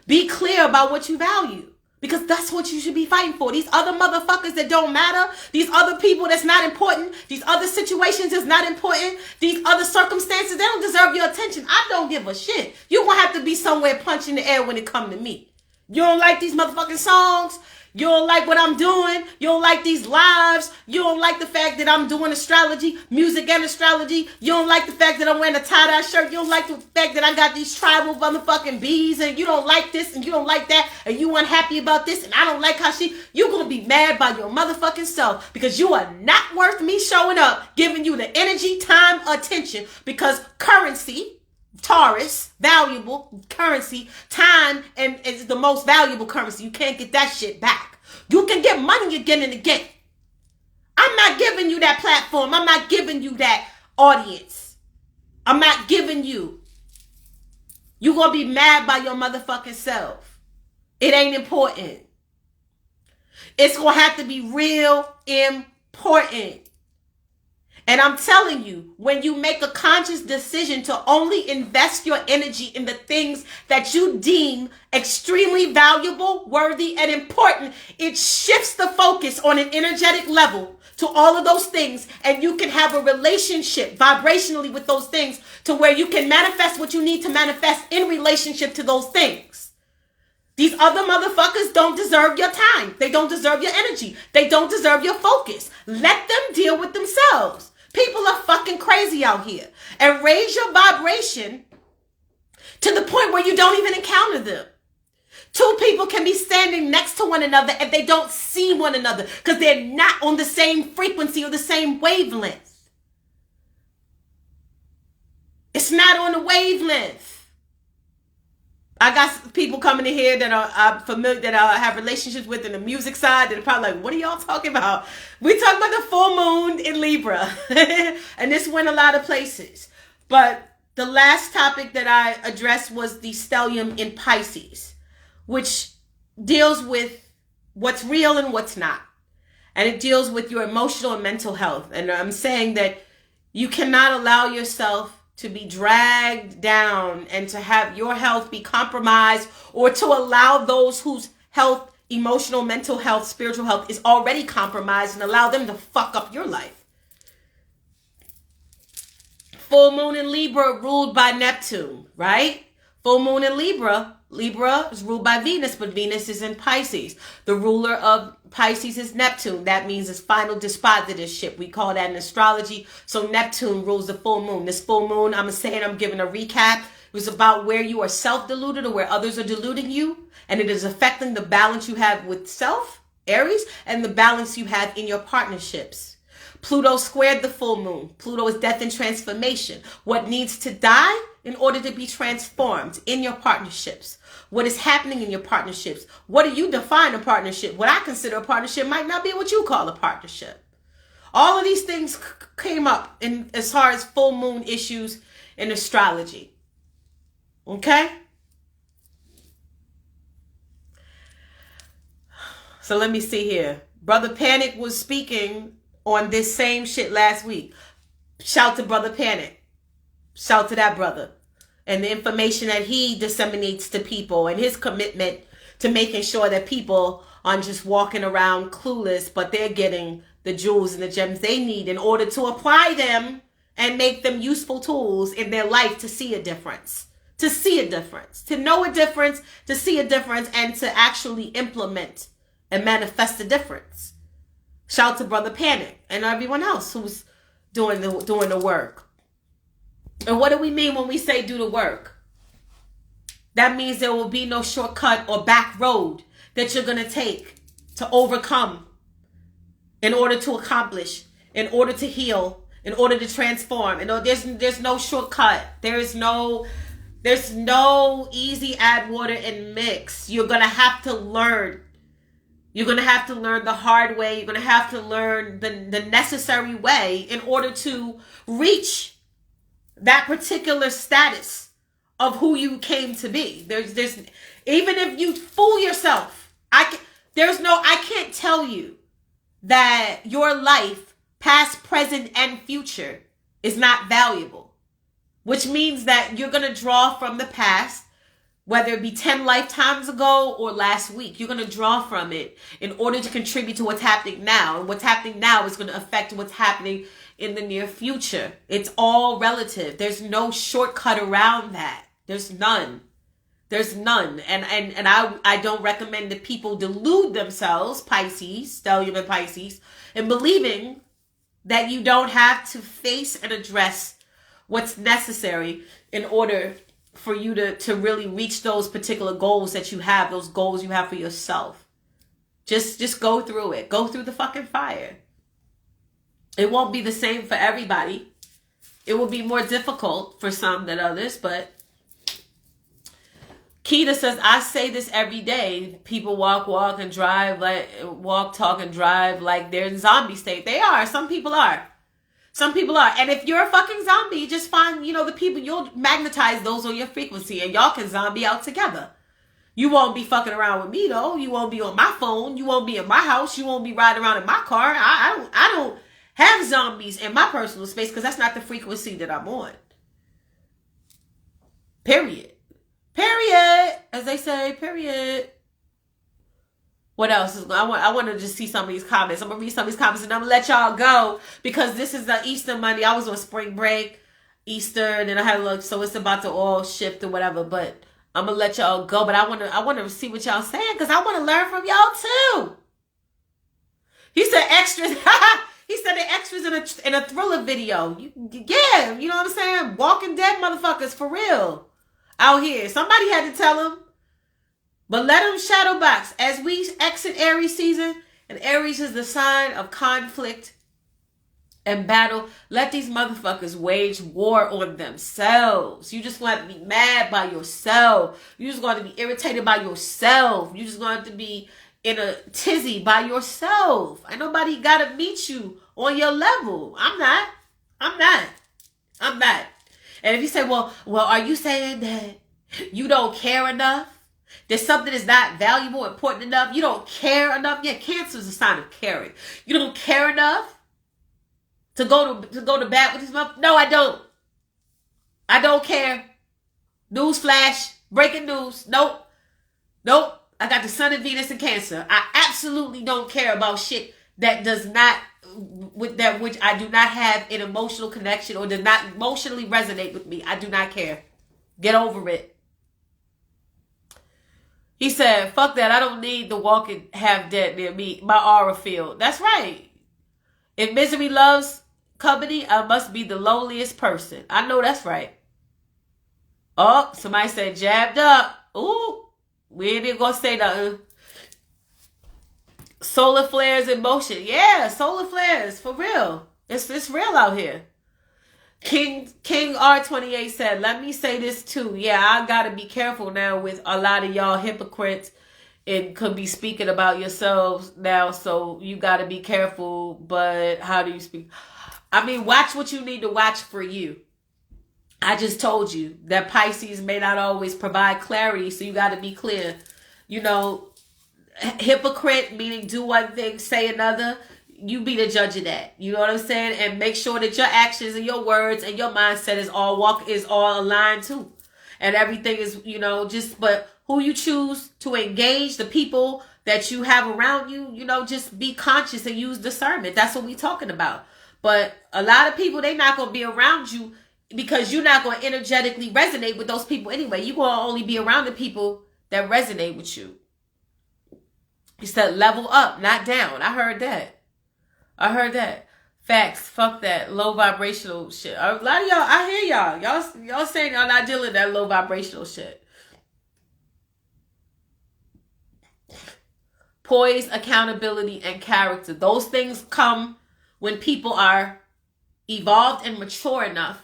Be clear about what you value, because that's what you should be fighting for. These other motherfuckers that don't matter, these other people that's not important, these other situations that's not important, these other circumstances, they don't deserve your attention. I don't give a shit. You're going to have to be somewhere punching the air when it comes to me. You don't like these motherfucking songs? You don't like what I'm doing. You don't like these lives. You don't like the fact that I'm doing astrology, music and astrology. You don't like the fact that I'm wearing a tie-dye shirt. You don't like the fact that I got these tribal motherfucking bees, and you don't like this and you don't like that, and you unhappy about this, and I don't like how you're going to be mad by your motherfucking self because you are not worth me showing up, giving you the energy, time, attention, because currency, Taurus, valuable currency, time, and is the most valuable currency. You can't get that shit back. You can get money again and again. I'm not giving you that platform. I'm not giving you that audience. I'm not giving you. You're going to be mad by your motherfucking self. It ain't important. It's going to have to be real important. And I'm telling you, when you make a conscious decision to only invest your energy in the things that you deem extremely valuable, worthy, and important, it shifts the focus on an energetic level to all of those things. And you can have a relationship vibrationally with those things to where you can manifest what you need to manifest in relationship to those things. These other motherfuckers don't deserve your time. They don't deserve your energy. They don't deserve your focus. Let them deal with themselves. People are fucking crazy out here. And raise your vibration to the point where you don't even encounter them. Two people can be standing next to one another and they don't see one another because they're not on the same frequency or the same wavelength. It's not on the wavelength. I got people coming in here that are familiar, that I have relationships with in the music side, that are probably like, what are y'all talking about? We talk about the full moon in Libra. And this went a lot of places. But the last topic that I addressed was the stellium in Pisces, which deals with what's real and what's not. And it deals with your emotional and mental health. And I'm saying that you cannot allow yourself to be dragged down and to have your health be compromised, or to allow those whose health, emotional, mental health, spiritual health is already compromised and allow them to fuck up your life. Full moon in Libra ruled by Neptune, right? Full moon in Libra. Libra is ruled by Venus, but Venus is in Pisces. The ruler of Pisces is Neptune. That means it's final dispositorship. We call that in astrology. So Neptune rules the full moon. This full moon, I'm giving a recap. It was about where you are self-deluded or where others are deluding you. And it is affecting the balance you have with self, Aries, and the balance you have in your partnerships. Pluto squared the full moon. Pluto is death and transformation. What needs to die in order to be transformed in your partnerships. What is happening in your partnerships? What do you define a partnership? What I consider a partnership might not be what you call a partnership. All of these things came up in as far as full moon issues in astrology. Okay? So let me see here. Brother Panic was speaking on this same shit last week. Shout to Brother Panic. Shout to that brother. And the information that he disseminates to people and his commitment to making sure that people aren't just walking around clueless, but they're getting the jewels and the gems they need in order to apply them and make them useful tools in their life to see a difference. To see a difference. To know a difference, to see a difference, and to actually implement and manifest a difference. Shout to Brother Panic and everyone else who's doing the work. And what do we mean when we say do the work? That means there will be no shortcut or back road that you're going to take to overcome, in order to accomplish, in order to heal, in order to transform. And there's no shortcut. There's no easy add water and mix. You're going to have to learn. You're going to have to learn the hard way. You're going to have to learn the necessary way in order to reach that particular status of who you came to be. There's even if you fool yourself, I can't tell you that your life, past, present, and future, is not valuable. Which means that you're going to draw from the past, whether it be 10 lifetimes ago or last week. You're going to draw from it in order to contribute to what's happening now. And what's happening now is going to affect what's happening in the near future. It's all relative. There's no shortcut around that. There's none. There's none. And I don't recommend that people delude themselves, Pisces, stellium and Pisces, in believing that you don't have to face and address what's necessary in order for you to really reach those particular goals that you have, those goals you have for yourself. Just go through it. Go through the fucking fire. It won't be the same for everybody. It will be more difficult for some than others, but Keita says, I say this every day. People walk, and drive, talk, and drive like they're in zombie state. They are. Some people are. Some people are. And if you're a fucking zombie, just find, the people, you'll magnetize those on your frequency and y'all can zombie out together. You won't be fucking around with me, though. You won't be on my phone. You won't be in my house. You won't be riding around in my car. I don't have zombies in my personal space because that's not the frequency that I'm on. Period. Period. As they say, period. What else is going on? I want to just see some of these comments. I'm going to read some of these comments and I'm going to let y'all go because this is the Easter Monday. I was on spring break, Easter, and then I had a look. So it's about to all shift or whatever. But I'm going to let y'all go. But I want to see what y'all saying because I want to learn from y'all too. He said extras. He said the extras in a thriller video. Yeah, you know what I'm saying? Walking Dead motherfuckers for real. Out here. Somebody had to tell him. But let them shadow box. As we exit Aries season, and Aries is the sign of conflict and battle, let these motherfuckers wage war on themselves. You just want to be mad by yourself. You just going to be irritated by yourself. You just going to be in a tizzy by yourself. Ain't nobody got to meet you on your level. I'm not. And if you say, well, are you saying that you don't care enough? There's something that's not valuable, important enough? You don't care enough? Yeah, Cancer is a sign of caring. You don't care enough to go to bat with this motherfucker? No, I don't. I don't care. Newsflash. Breaking news. Nope. I got the Sun and Venus in Cancer. I absolutely don't care about shit that does not, with that which I do not have an emotional connection or does not emotionally resonate with me. I do not care. Get over it. He said, fuck that. I don't need the walking half dead near me. My aura field. That's right. If misery loves company, I must be the loneliest person. I know that's right. Oh, somebody said jabbed up. Ooh, we ain't even gonna say nothing. Solar flares in motion. Yeah, solar flares. For real. It's real out here. King R28 said, let me say this too. Yeah, I gotta be careful now with a lot of y'all hypocrites and could be speaking about yourselves now. So you gotta be careful. But how do you speak? I mean, watch what you need to watch for you. I just told you that Pisces may not always provide clarity. So you gotta be clear. Hypocrite, meaning do one thing, say another. You be the judge of that. You know what I'm saying? And make sure that your actions and your words and your mindset is all aligned too. And everything is, but who you choose to engage, the people that you have around you, just be conscious and use discernment. That's what we talking about. But a lot of people, they're not going to be around you because you're not going to energetically resonate with those people anyway. You're going to only be around the people that resonate with you. He said level up, not down. I heard that. Facts. Fuck that low vibrational shit. A lot of y'all, I hear y'all. Y'all saying y'all not dealing with that low vibrational shit. Poise, accountability, and character. Those things come when people are evolved and mature enough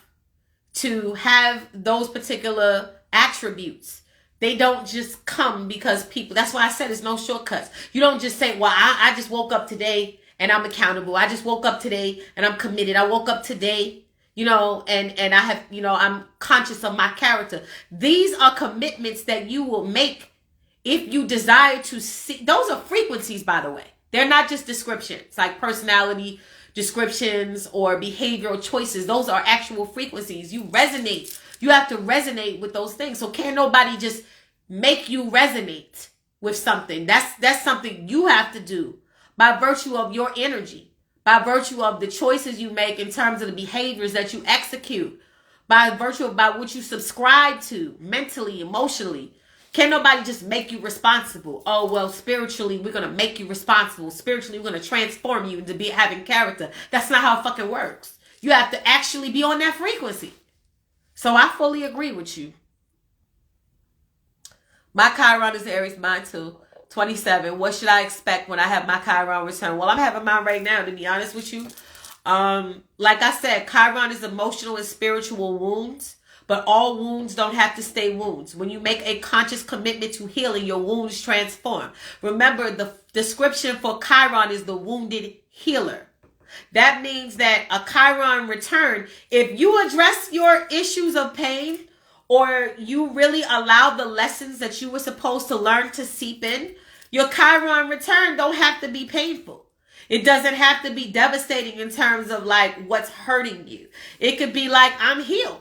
to have those particular attributes. They don't just come because people, that's why I said there's no shortcuts. You don't just say, well, I just woke up today and I'm accountable. I just woke up today and I'm committed. I woke up today, and I have, I'm conscious of my character. These are commitments that you will make if you desire to see. Those are frequencies, by the way. They're not just descriptions like personality descriptions or behavioral choices. Those are actual frequencies. You resonate. You have to resonate with those things. So can't nobody just make you resonate with something. That's something you have to do by virtue of your energy, by virtue of the choices you make in terms of the behaviors that you execute, by virtue of what you subscribe to mentally, emotionally. Can't nobody just make you responsible. Oh, well, spiritually, we're going to make you responsible. Spiritually, we're going to transform you into having character. That's not how it fucking works. You have to actually be on that frequency. So I fully agree with you. My Chiron is Aries, mine too. 27. What should I expect when I have my Chiron return? Well, I'm having mine right now, to be honest with you. Like I said, Chiron is emotional and spiritual wounds. But all wounds don't have to stay wounds. When you make a conscious commitment to healing, your wounds transform. Remember, the description for Chiron is the wounded healer. That means that a Chiron return, if you address your issues of pain, or you really allow the lessons that you were supposed to learn to seep in, your Chiron return don't have to be painful. It doesn't have to be devastating in terms of like what's hurting you. It could be like, I'm healed.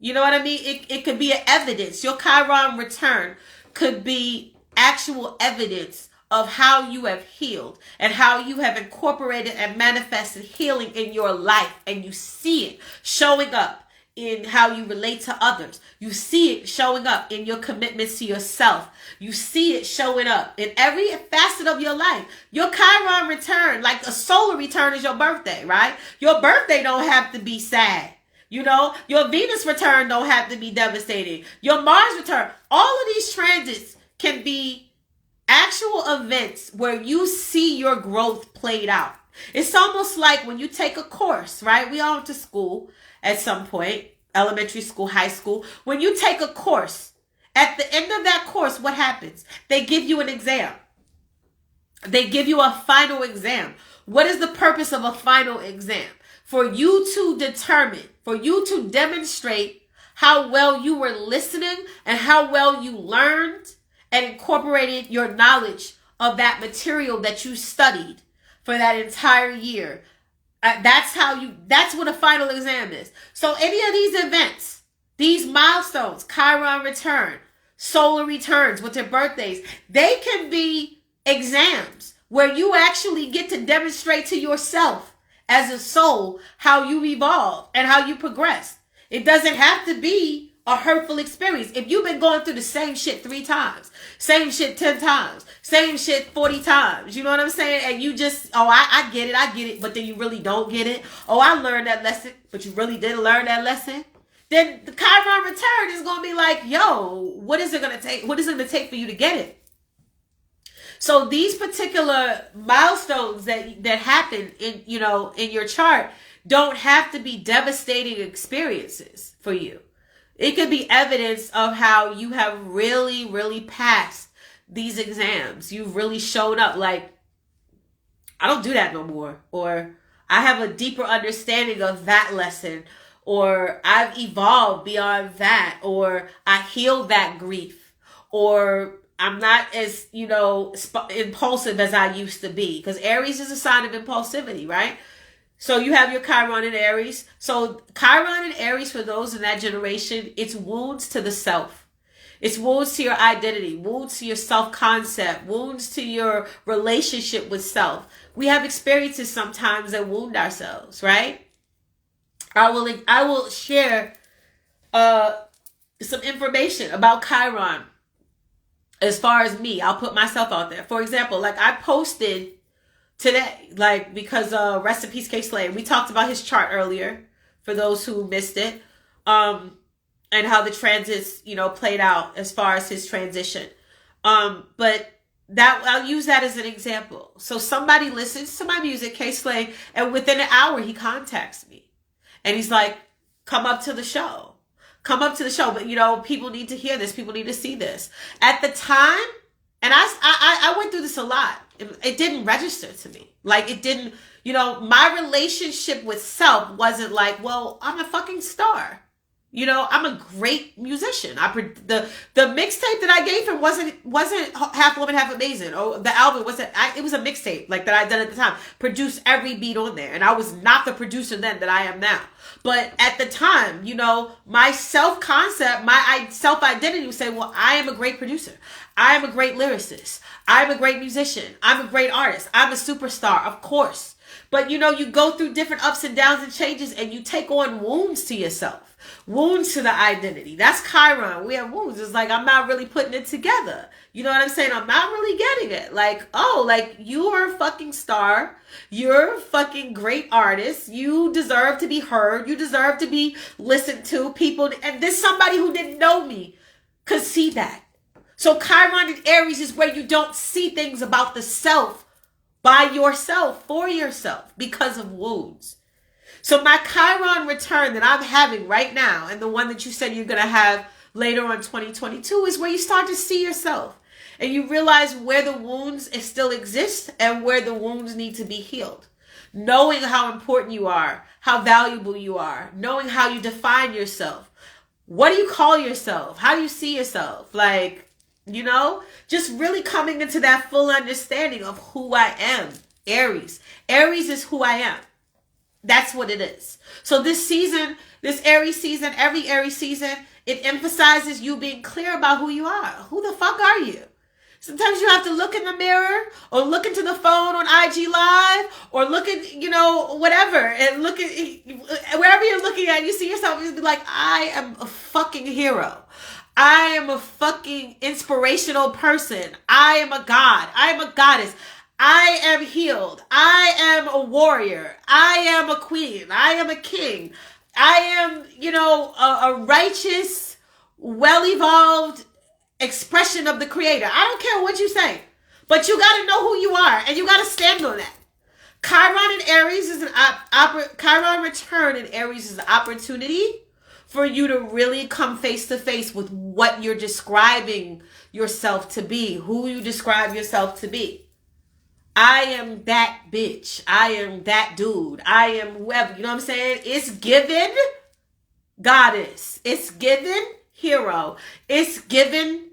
You know what I mean? It could be an evidence. Your Chiron return could be actual evidence of how you have healed and how you have incorporated and manifested healing in your life. And you see it showing up in how you relate to others. You see it showing up in your commitments to yourself. You see it showing up in every facet of your life. Your Chiron return, like a solar return, is your birthday, right? Your birthday don't have to be sad. You know, your Venus return don't have to be devastating. Your Mars return, all of these transits can be actual events where you see your growth played out. It's almost like when you take a course, right? We all went to school at some point, elementary school, high school. When you take a course, at the end of that course, what happens? They give you an exam. They give you a final exam. What is the purpose of a final exam? For you to determine, for you to demonstrate how well you were listening and how well you learned and incorporated your knowledge of that material that you studied for that entire year. That's what a final exam is. So any of these events, these milestones, Chiron return, solar returns with their birthdays, they can be exams where you actually get to demonstrate to yourself as a soul how you evolve and how you progress. It doesn't have to be a hurtful experience. If you've been going through the same shit 3 times, same shit 10 times, same shit 40 times, you know what I'm saying? And you just, I get it, but then you really don't get it. Oh, I learned that lesson, but you really didn't learn that lesson. Then the Chiron return is going to be like, yo, what is it going to take? What is it going to take for you to get it? So these particular milestones that happen in your chart don't have to be devastating experiences for you. It could be evidence of how you have really, really passed these exams. You've really showed up like, I don't do that no more. Or I have a deeper understanding of that lesson. Or I've evolved beyond that. Or I healed that grief. Or I'm not as, impulsive as I used to be. Because Aries is a sign of impulsivity, right? So you have your Chiron in Aries. So Chiron and Aries, for those in that generation, it's wounds to the self. It's wounds to your identity, wounds to your self-concept, wounds to your relationship with self. We have experiences sometimes that wound ourselves, right? I will share some information about Chiron. As far as me, I'll put myself out there. For example, like I posted today, like because rest in peace K Slade. We talked about his chart earlier for those who missed it. And how the transits, played out as far as his transition. But that I'll use that as an example. So somebody listens to my music, K Slade, and within an hour he contacts me. And he's like, come up to the show. Come up to the show. But, people need to hear this. People need to see this. At the time, and I went through this a lot. It didn't register to me. Like, it didn't, my relationship with self wasn't like, well, I'm a fucking star. I'm a great musician. The mixtape that I gave him wasn't half woman, half amazing. Oh, the album it was a mixtape like that I done at the time. Produced every beat on there, and I was not the producer then that I am now. But at the time, my self-concept, my self-identity would say, well, I am a great producer. I am a great lyricist. I'm a great musician. I'm a great artist. I'm a superstar, of course. But you go through different ups and downs and changes, and you take on wounds to yourself. Wounds to the identity. That's Chiron. We have wounds. It's like, I'm not really putting it together. You know what I'm saying? I'm not really getting it. Like, oh, like, you are a fucking star. You're a fucking great artist. You deserve to be heard. You deserve to be listened to. People, and there's somebody who didn't know me could see that. So Chiron in Aries is where you don't see things about the self by yourself, for yourself, because of wounds. So my Chiron return that I'm having right now, and the one that you said you're going to have later on 2022, is where you start to see yourself. And you realize where the wounds still exist and where the wounds need to be healed. Knowing how important you are, how valuable you are, knowing how you define yourself. What do you call yourself? How do you see yourself? Like, you know, just really coming into that full understanding of who I am. Aries. Aries is who I am. That's what it is. So this season, this Aries season, every Aries season, it emphasizes you being clear about who you are. Who the fuck are you? Sometimes you have to look in the mirror or look into the phone on IG Live or look at, you know, whatever, and look at wherever you're looking at, you see yourself, you be like, I am a fucking hero. I am a fucking inspirational person. I am a god. I am a goddess. I am healed. I am a warrior. I am a queen. I am a king. I am, you know, a righteous, well-evolved expression of the creator. I don't care what you say, but you got to know who you are and you got to stand on that. Chiron in Aries is Chiron return in Aries is an opportunity for you to really come face to face with what you're describing yourself to be, who you describe yourself to be. I am that bitch. I am that dude. I am whoever. You know what I'm saying? It's given goddess. It's given hero. It's given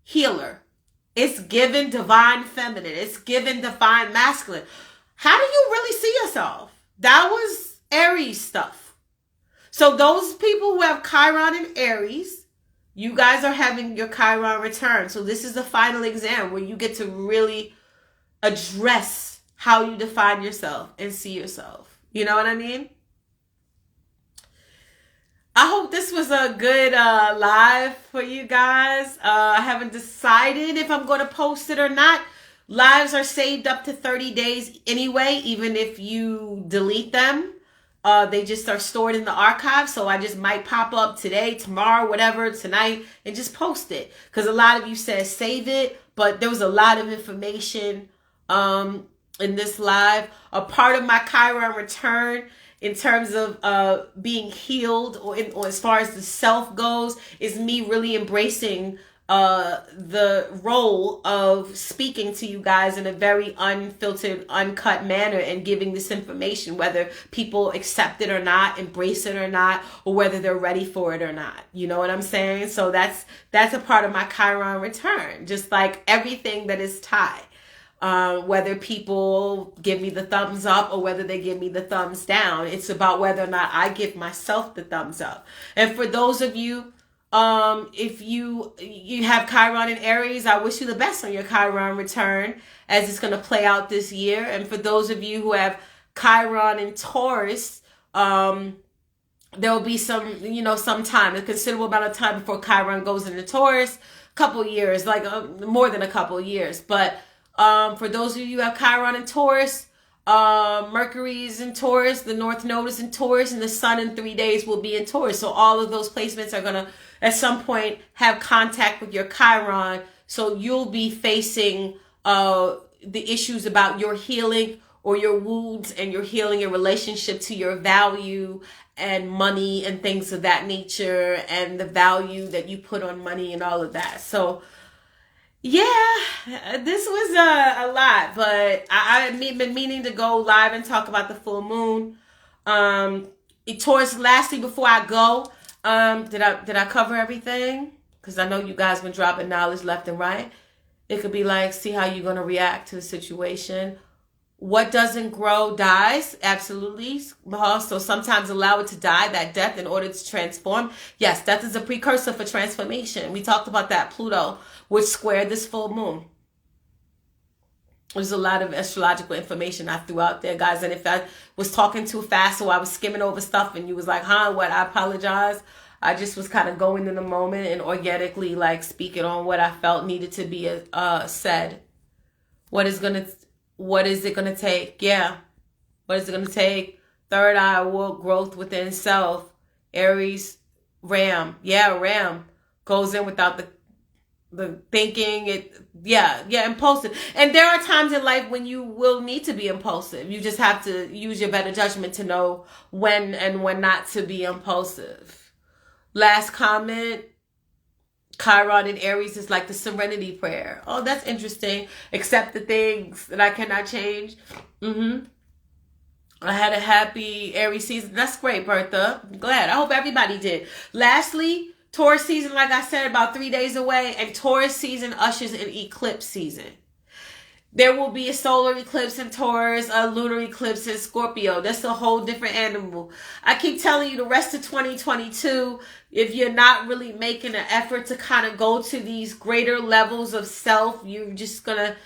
healer. It's given divine feminine. It's given divine masculine. How do you really see yourself? That was Aries stuff. So those people who have Chiron in Aries, you guys are having your Chiron return. So this is the final exam where you get to really address how you define yourself and see yourself. You know what I mean? I hope this was a good live for you guys. I haven't decided if I'm going to post it or not. Lives are saved up to 30 days anyway, even if you delete them. They just are stored in the archive. So I just might pop up today, tomorrow, whatever, tonight, and just post it. Because a lot of you said save it, but there was a lot of information in this live. A part of my Chiron return in terms of being healed or as far as the self goes is me really embracing the role of speaking to you guys in a very unfiltered, uncut manner and giving this information, whether people accept it or not, embrace it or not, or whether they're ready for it or not. You know what I'm saying? So that's a part of my Chiron return, just like everything that is tied. Whether people give me the thumbs up or whether they give me the thumbs down. It's about whether or not I give myself the thumbs up. And for those of you, if you have Chiron in Aries, I wish you the best on your Chiron return as it's going to play out this year. And for those of you who have Chiron in Taurus, there will be some time, a considerable amount of time before Chiron goes into Taurus, a couple years, like more than a couple years. But for those of you who have Chiron in Taurus, Mercury is in Taurus, the North Node is in Taurus, and the Sun in 3 days will be in Taurus. So all of those placements are going to, at some point, have contact with your Chiron. So you'll be facing the issues about your healing or your wounds and your healing in relationship to your value and money and things of that nature and the value that you put on money and all of that. So yeah, this was a lot, but I've been meaning to go live and talk about the full moon. Taurus, lastly, before I go, did I cover everything? Because I know you guys been dropping knowledge left and right. It could be like, see how you're going to react to the situation. What doesn't grow dies. Absolutely. So sometimes allow it to die, that death, in order to transform. Yes, death is a precursor for transformation. We talked about that. Pluto, which squared this full moon. There's a lot of astrological information I threw out there, guys. And if I was talking too fast or I was skimming over stuff and you was like, huh, what? I apologize. I just was kind of going in the moment and organically like speaking on what I felt needed to be said. What is it gonna take? Yeah. What is it gonna take? Third eye, world growth within self. Aries, Ram. Yeah, Ram goes in without the thinking. Impulsive. And there are times in life when you will need to be impulsive. You just have to use your better judgment to know when and when not to be impulsive. Last comment. Chiron in Aries is like the serenity prayer. Oh, that's interesting. Accept the things that I cannot change. I had a happy Aries season. That's great, Bertha. I'm glad. I hope everybody did. Lastly, Taurus season, like I said, about 3 days away. And Taurus season ushers in eclipse season. There will be a solar eclipse in Taurus, a lunar eclipse in Scorpio. That's a whole different animal. I keep telling you the rest of 2022, if you're not really making an effort to kind of go to these greater levels of self, you're just going to,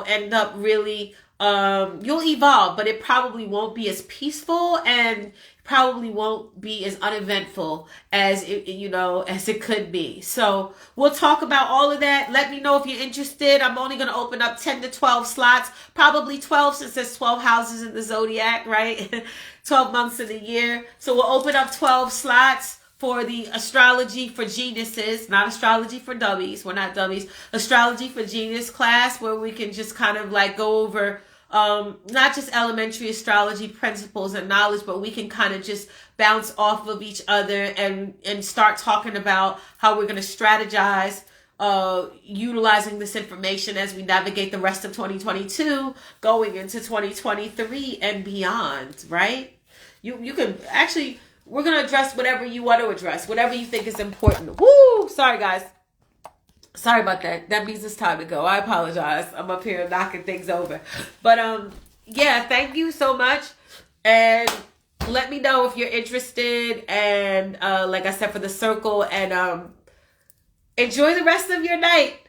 end up really, you'll evolve, but it probably won't be as peaceful and probably won't be as uneventful as as it could be. So we'll talk about all of that. Let me know if you're interested. I'm only going to open up 10 to 12 slots, probably 12 since there's 12 houses in the zodiac, right? 12 months in a year. So we'll open up 12 slots for the astrology for geniuses, not astrology for dummies. We're not dummies. Astrology for genius class, where we can just kind of like go over not just elementary astrology principles and knowledge, but we can kind of just bounce off of each other and start talking about how we're going to strategize utilizing this information as we navigate the rest of 2022 going into 2023 and beyond, right? You can actually, we're going to address whatever you want to address, whatever you think is important. Woo! Sorry, guys. Sorry about that. That means it's time to go. I apologize. I'm up here knocking things over. But thank you so much. And let me know if you're interested. And like I said, for the circle. And enjoy the rest of your night.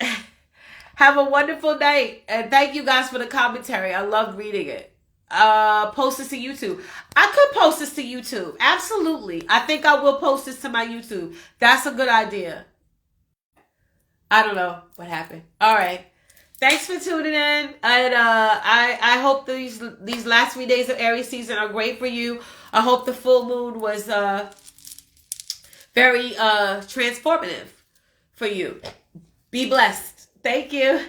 Have a wonderful night. And thank you guys for the commentary. I love reading it. Post this to YouTube. I could post this to YouTube. Absolutely. I think I will post this to my YouTube. That's a good idea. I don't know what happened. All right. Thanks for tuning in. And I hope these last 3 days of Aries season are great for you. I hope the full moon was very transformative for you. Be blessed. Thank you.